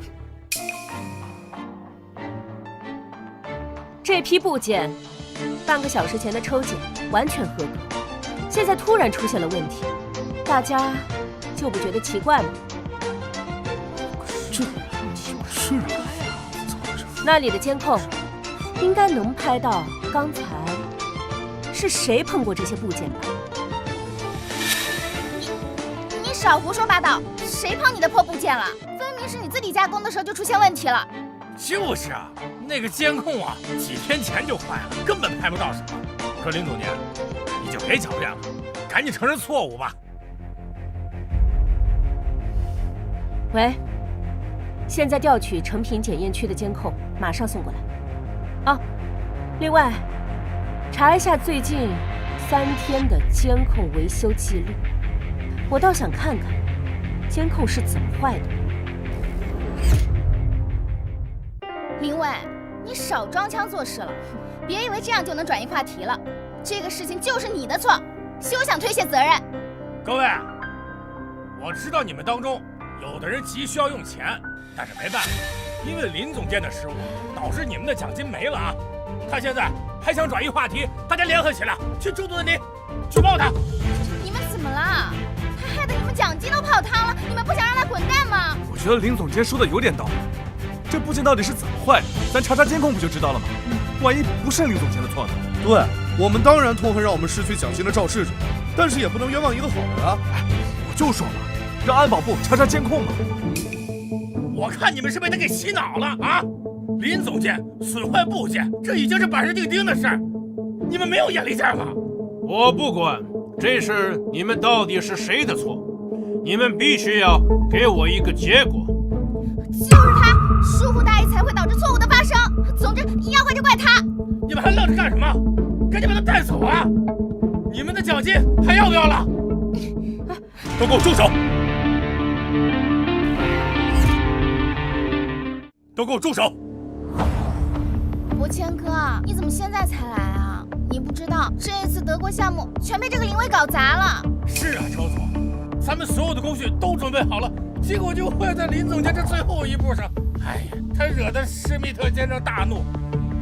A: 这批部件，半个小时前的抽检完全合格，现在突然出现了问题，大家就不觉得奇怪吗？
D: 这是啊，怎么回事？
A: 那里的监控应该能拍到刚才是谁碰过这些部件吧？
I: 你少胡说八道！谁碰你的破部件了？分明是你自己加工的时候就出现问题了。
E: 就是啊，那个监控啊，几天前就坏了，根本拍不到什么。我说林总监，你就别狡辩了，赶紧承认错误吧。
A: 喂，现在调取成品检验区的监控，马上送过来。啊，另外，查一下最近3天的监控维修记录，我倒想看看监控是怎么坏的。
I: 林伟，你少装腔作势了，别以为这样就能转移话题了。这个事情就是你的错，休想推卸责任。
E: 各位，我知道你们当中有的人急需要用钱，但是没办法，因为林总监的失误，导致你们的奖金没了啊！他现在还想转移话题，大家联合起来去周总的你举报他！
I: 你们怎么了？他害得你们奖金都泡汤了，你们不想让他滚蛋吗？
G: 我觉得林总监说的有点道理。这部件到底是怎么坏的？咱查查监控不就知道了吗？万一不是林总监的错呢？对，我们当然痛恨让我们失去奖金的肇事者，但是也不能冤枉一个好人啊！我就说嘛，让安保部查查监控嘛。
E: 我看你们是被他给洗脑了啊！林总监损坏部件，这已经是板上钉钉的事儿，你们没有眼力见儿吗？
J: 我不管这事你们到底是谁的错，你们必须要给我一个结果。
I: 就是他，疏忽大意才会导致错误的发生。总之，要怪就怪他。
E: 你们还愣着干什么？赶紧把他带走啊！你们的奖金还要不要了？都给我住手！都给我住手！
I: 伯谦哥，你怎么现在才来啊？你不知道这一次德国项目全被这个林伟搞砸了。
E: 是啊，周总，咱们所有的工序都准备好了。结果就坏在林总监这最后一步上，哎呀，他惹得施密特先生大怒。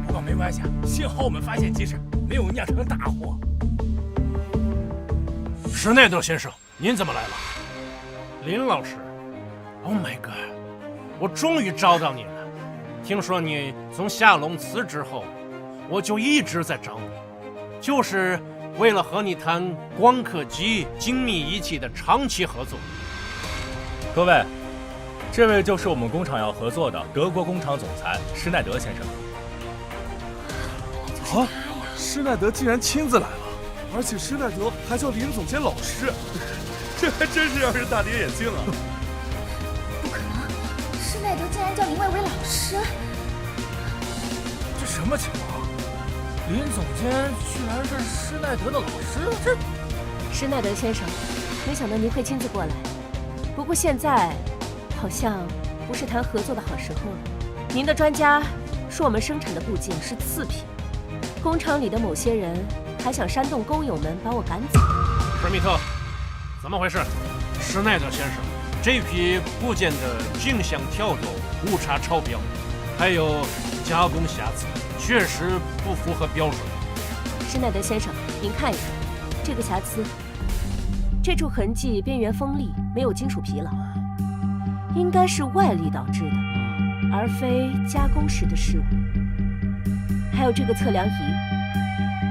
E: 不过没关系，幸好我们发现及时，没有酿成大祸。
J: 施耐德先生，您怎么来了？林老师 ，Oh my God， 我终于找到你了。听说你从夏龙辞职后，我就一直在找你，就是为了和你谈光刻机精密仪器的长期合作。
F: 各位，这位就是我们工厂要合作的德国工厂总裁施耐德先生。
G: 啊，施耐德竟然亲自来了，而且施耐德还叫林总监老师，这还真是让人大跌眼镜啊！
I: 不可能，施耐德竟然叫林伟为老师，
E: 这什么情况？林总监居然是施耐德的老师？这……
A: 施耐德先生，没想到您会亲自过来。不过现在好像不是谈合作的好时候了。您的专家说我们生产的部件是次品，工厂里的某些人还想煽动工友们把我赶走。
J: 施密特，怎么回事？施耐德先生，这批部件的镜像跳动误差超标，还有加工瑕疵，确实不符合标准。
A: 施耐德先生，您看一看这个瑕疵。这处痕迹边缘锋利，没有金属疲劳，应该是外力导致的，而非加工时的失误。还有这个测量仪，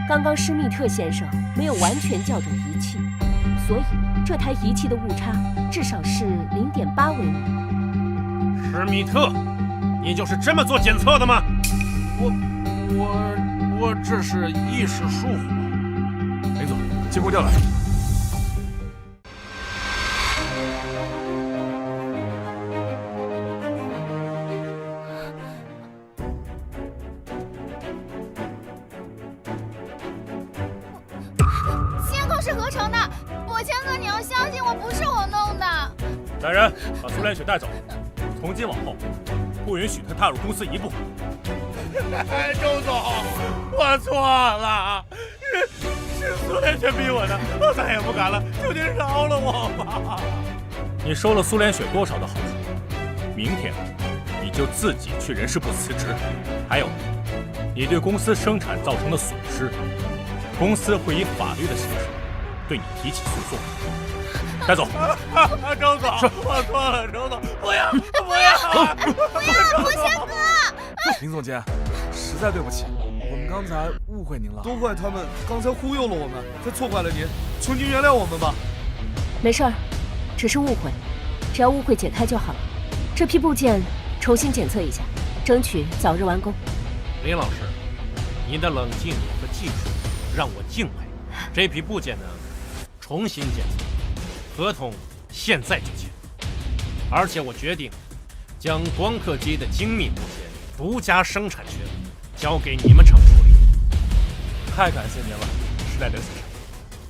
A: 刚刚施密特先生没有完全校准仪器，所以这台仪器的误差至少是0.8微米。
J: 施密特，你就是这么做检测的吗？我这是一时疏忽。
G: 林总，监控调来。
I: 是合成的。伯谦哥，你要相信我，不是我弄的。
E: 来人，把苏连雪带走。从今往后，不允许他踏入公司一步。周总，我错了，是苏连雪逼我的，我再也不敢了，求您饶了我吧。你收了苏连雪多少的好处？明天你就自己去人事部辞职。还有，你对公司生产造成的损失，公司会以法律的形式对你提起诉讼。带走。周总，我错了，周总，不要，伯谦哥。
G: 林总监，实在对不起，我们刚才误会您了。都怪他们刚才忽悠了我们，才错怪了您，求您原谅我们吧。
A: 没事儿，只是误会，只要误会解开就好了。这批部件重新检测一下，争取早日完工。
J: 林老师，你的冷静和技术让我敬佩。这批部件呢，重新检测，合同现在就签。而且我决定将光刻机的精密部件独家生产权交给你们厂处理。
E: 太感谢您了，施耐德先生，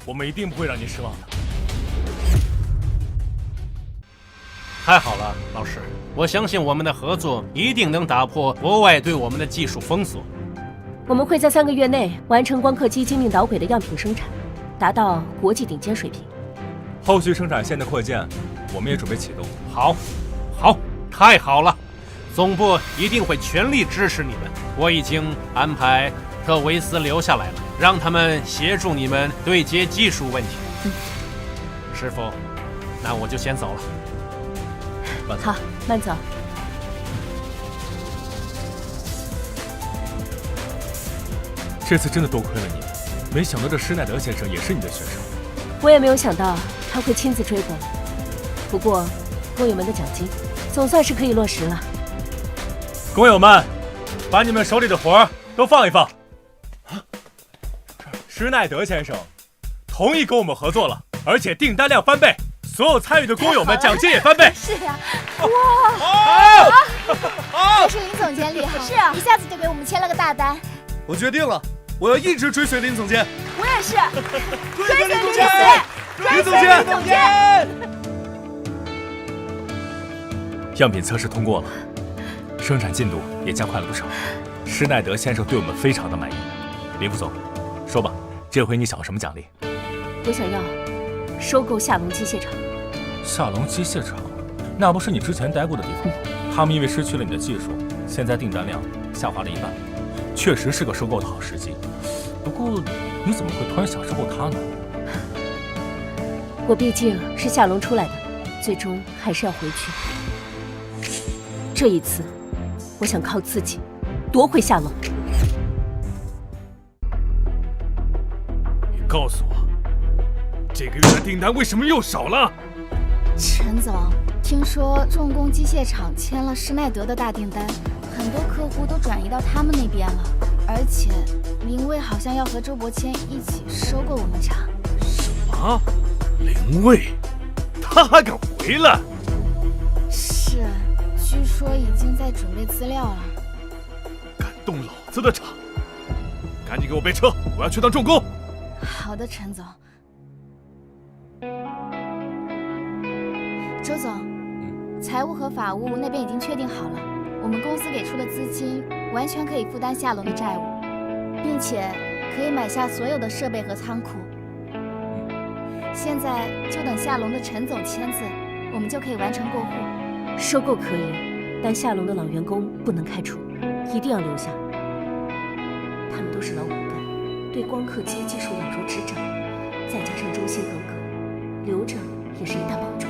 E: 我们一定不会让您失望的。
J: 太好了，老师，我相信我们的合作一定能打破国外对我们的技术封锁。
A: 我们会在3个月内完成光刻机精密导轨的样品生产，达到国际顶尖水平。
F: 后续生产线的扩建，我们也准备启动。
J: 好，太好了，总部一定会全力支持你们。我已经安排特维斯留下来了，让他们协助你们对接技术问题。师傅，那我就先走了。
A: 好，慢走。
F: 这次真的多亏了你，没想到这施耐德先生也是你的学生。
A: 我也没有想到他会亲自追过来。不过，工友们的奖金总算是可以落实了。
E: 工友们，把你们手里的活儿都放一放。施耐德先生同意跟我们合作了，而且订单量翻倍。所有参与的工友们奖金也翻倍。
I: 是呀，哇！
G: 好，
I: 这是林总监厉害，是啊，一下子就给我们签了个大单。
G: 我决定了，我要一直追随林总监。
I: 我也是，
G: 追随林总监，林总监，
I: 林总监。
F: 样品测试通过了，生产进度也加快了不少。施耐德先生对我们非常的满意。林副总，说吧，这回你想要什么奖励？
A: 我想要收购夏龙机械厂。
F: 夏龙机械厂，那不是你之前待过的地方吗？他们因为失去了你的技术，现在订单量下滑了一半，确实是个收购的好时机。不过，你怎么会突然想收购他呢？
A: 我毕竟是夏龙出来的，最终还是要回去。这一次，我想靠自己夺回夏龙。
G: 你告诉我，这个月的订单为什么又少了？
I: 陈总，听说重工机械厂签了施耐德的大订单，很多客户都转移到他们那边了，而且林卫好像要和周伯谦一起收购我们厂。
G: 什么？林卫？他还敢回来？
I: 是，据说已经在准备资料了。
G: 敢动老子的厂，赶紧给我备车，我要去趟重工。
I: 好的，陈总。周总，财务和法务那边已经确定好了，我们公司给出的资金完全可以负担夏龙的债务，并且可以买下所有的设备和仓库。现在就等夏龙的陈总签字，我们就可以完成过户。
A: 收购可以，但夏龙的老员工不能开除，一定要留下。他们都是老骨干，对光刻机技术了如指掌，再加上忠心耿耿，留着也是一大帮助。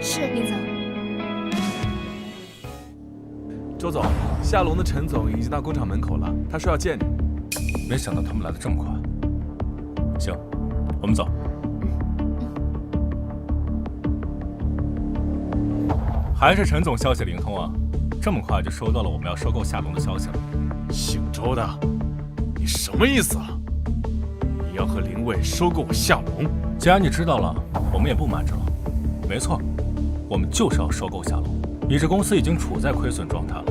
I: 是，林总。
G: 周总，夏龙的陈总已经到工厂门口了，他说要见你。
F: 没想到他们来得这么快。行，我们走。还是陈总消息灵通啊，这么快就收到了我们要收购夏龙的消息了。
G: 姓周的，你什么意思啊？你要和林卫收购我夏龙？
F: 既然你知道了，我们也不瞒着了。没错，我们就是要收购夏龙。你这公司已经处在亏损状态了，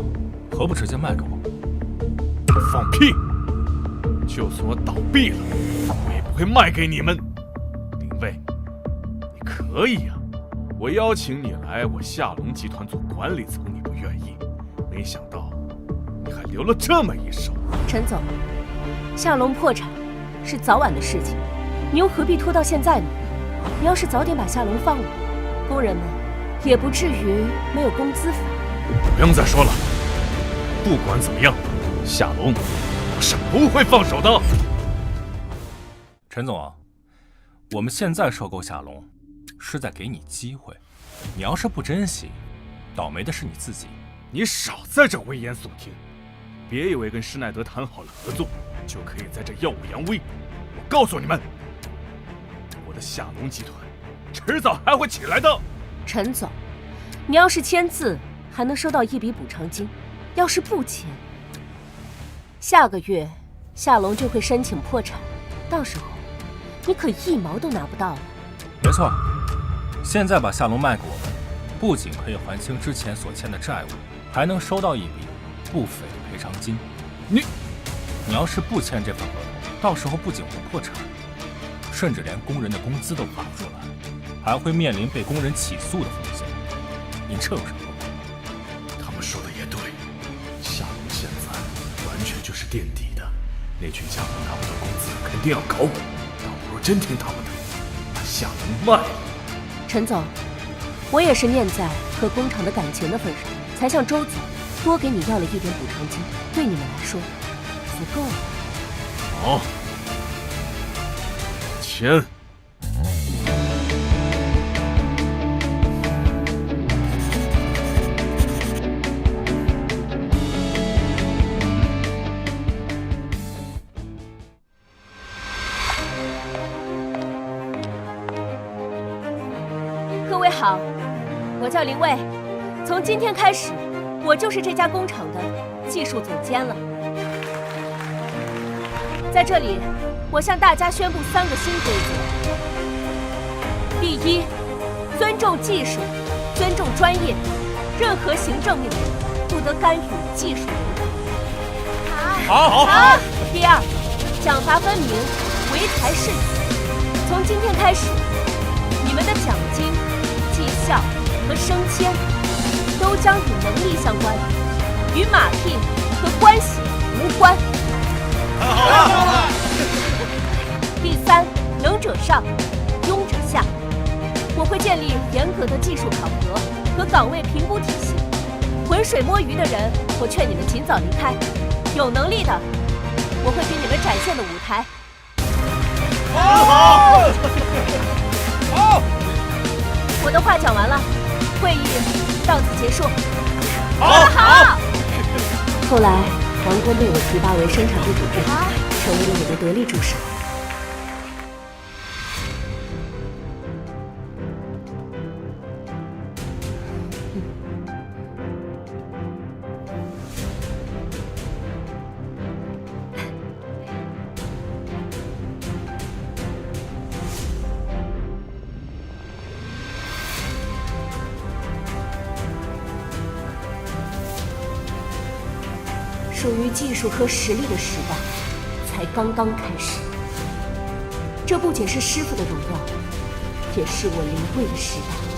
F: 何不直接卖给我？
G: 放屁！
D: 就算我倒闭了，我也不会卖给你们。林卫，你可以啊，我邀请你来我夏龙集团做管理层，你不愿意，没想到你还留了这么一手。
A: 陈总，夏龙破产是早晚的事情，你又何必拖到现在呢？你要是早点把夏龙放了，工人们也不至于没有工资发。
D: 不用再说了，不管怎么样，夏龙我是不会放手的。
F: 陈总，我们现在收购夏龙，是在给你机会。你要是不珍惜，倒霉的是你自己。
D: 你少在这危言耸听，别以为跟施耐德谈好了合作，就可以在这耀武扬威。我告诉你们，我的夏龙集团迟早还会起来的。
A: 陈总，你要是签字，还能收到一笔补偿金；要是不签，下个月夏龙就会申请破产，到时候你可1毛都拿不到了。
F: 没错，现在把夏龙卖给我们，不仅可以还清之前所欠的债务，还能收到一笔不菲的赔偿金。你要是不签这份合同，到时候不仅会破产，甚至连工人的工资都发不出来，还会面临被工人起诉的风险。你这有什么不满？
D: 他们说的也对，夏龙现在完全就是垫底的，那群家伙拿不到工资，肯定要搞我。倒不如真听他们的，把夏龙卖了。
A: 陈总，我也是念在和工厂的感情的份上，才向周总多给你要了一点补偿金，对你们来说足够了。
D: 好，签。
A: 各位好，我叫林卫，从今天开始，我就是这家工厂的技术总监了。在这里，我向大家宣布3个新规则：第一，尊重技术，尊重专业，任何行政命令不得干预技术流程。
E: 好。
A: 第二，奖罚分明，唯才是举。从今天开始，你们的奖金、绩效和升迁都将与能力相关，与马屁和关系无关。第三，能者上，庸者下。我会建立严格的技术考核和岗位评估体系。浑水摸鱼的人，我劝你们尽早离开；有能力的，我会给你们展现的舞台。
E: 好。
A: 我的话讲完了，会议到此结束。
E: 好。
A: 后来，王工被我提拔为生产部主任，成为了我的得力助手。属于技术和实力的时代才刚刚开始，这不仅是师傅的荣耀，也是我林卫的时代。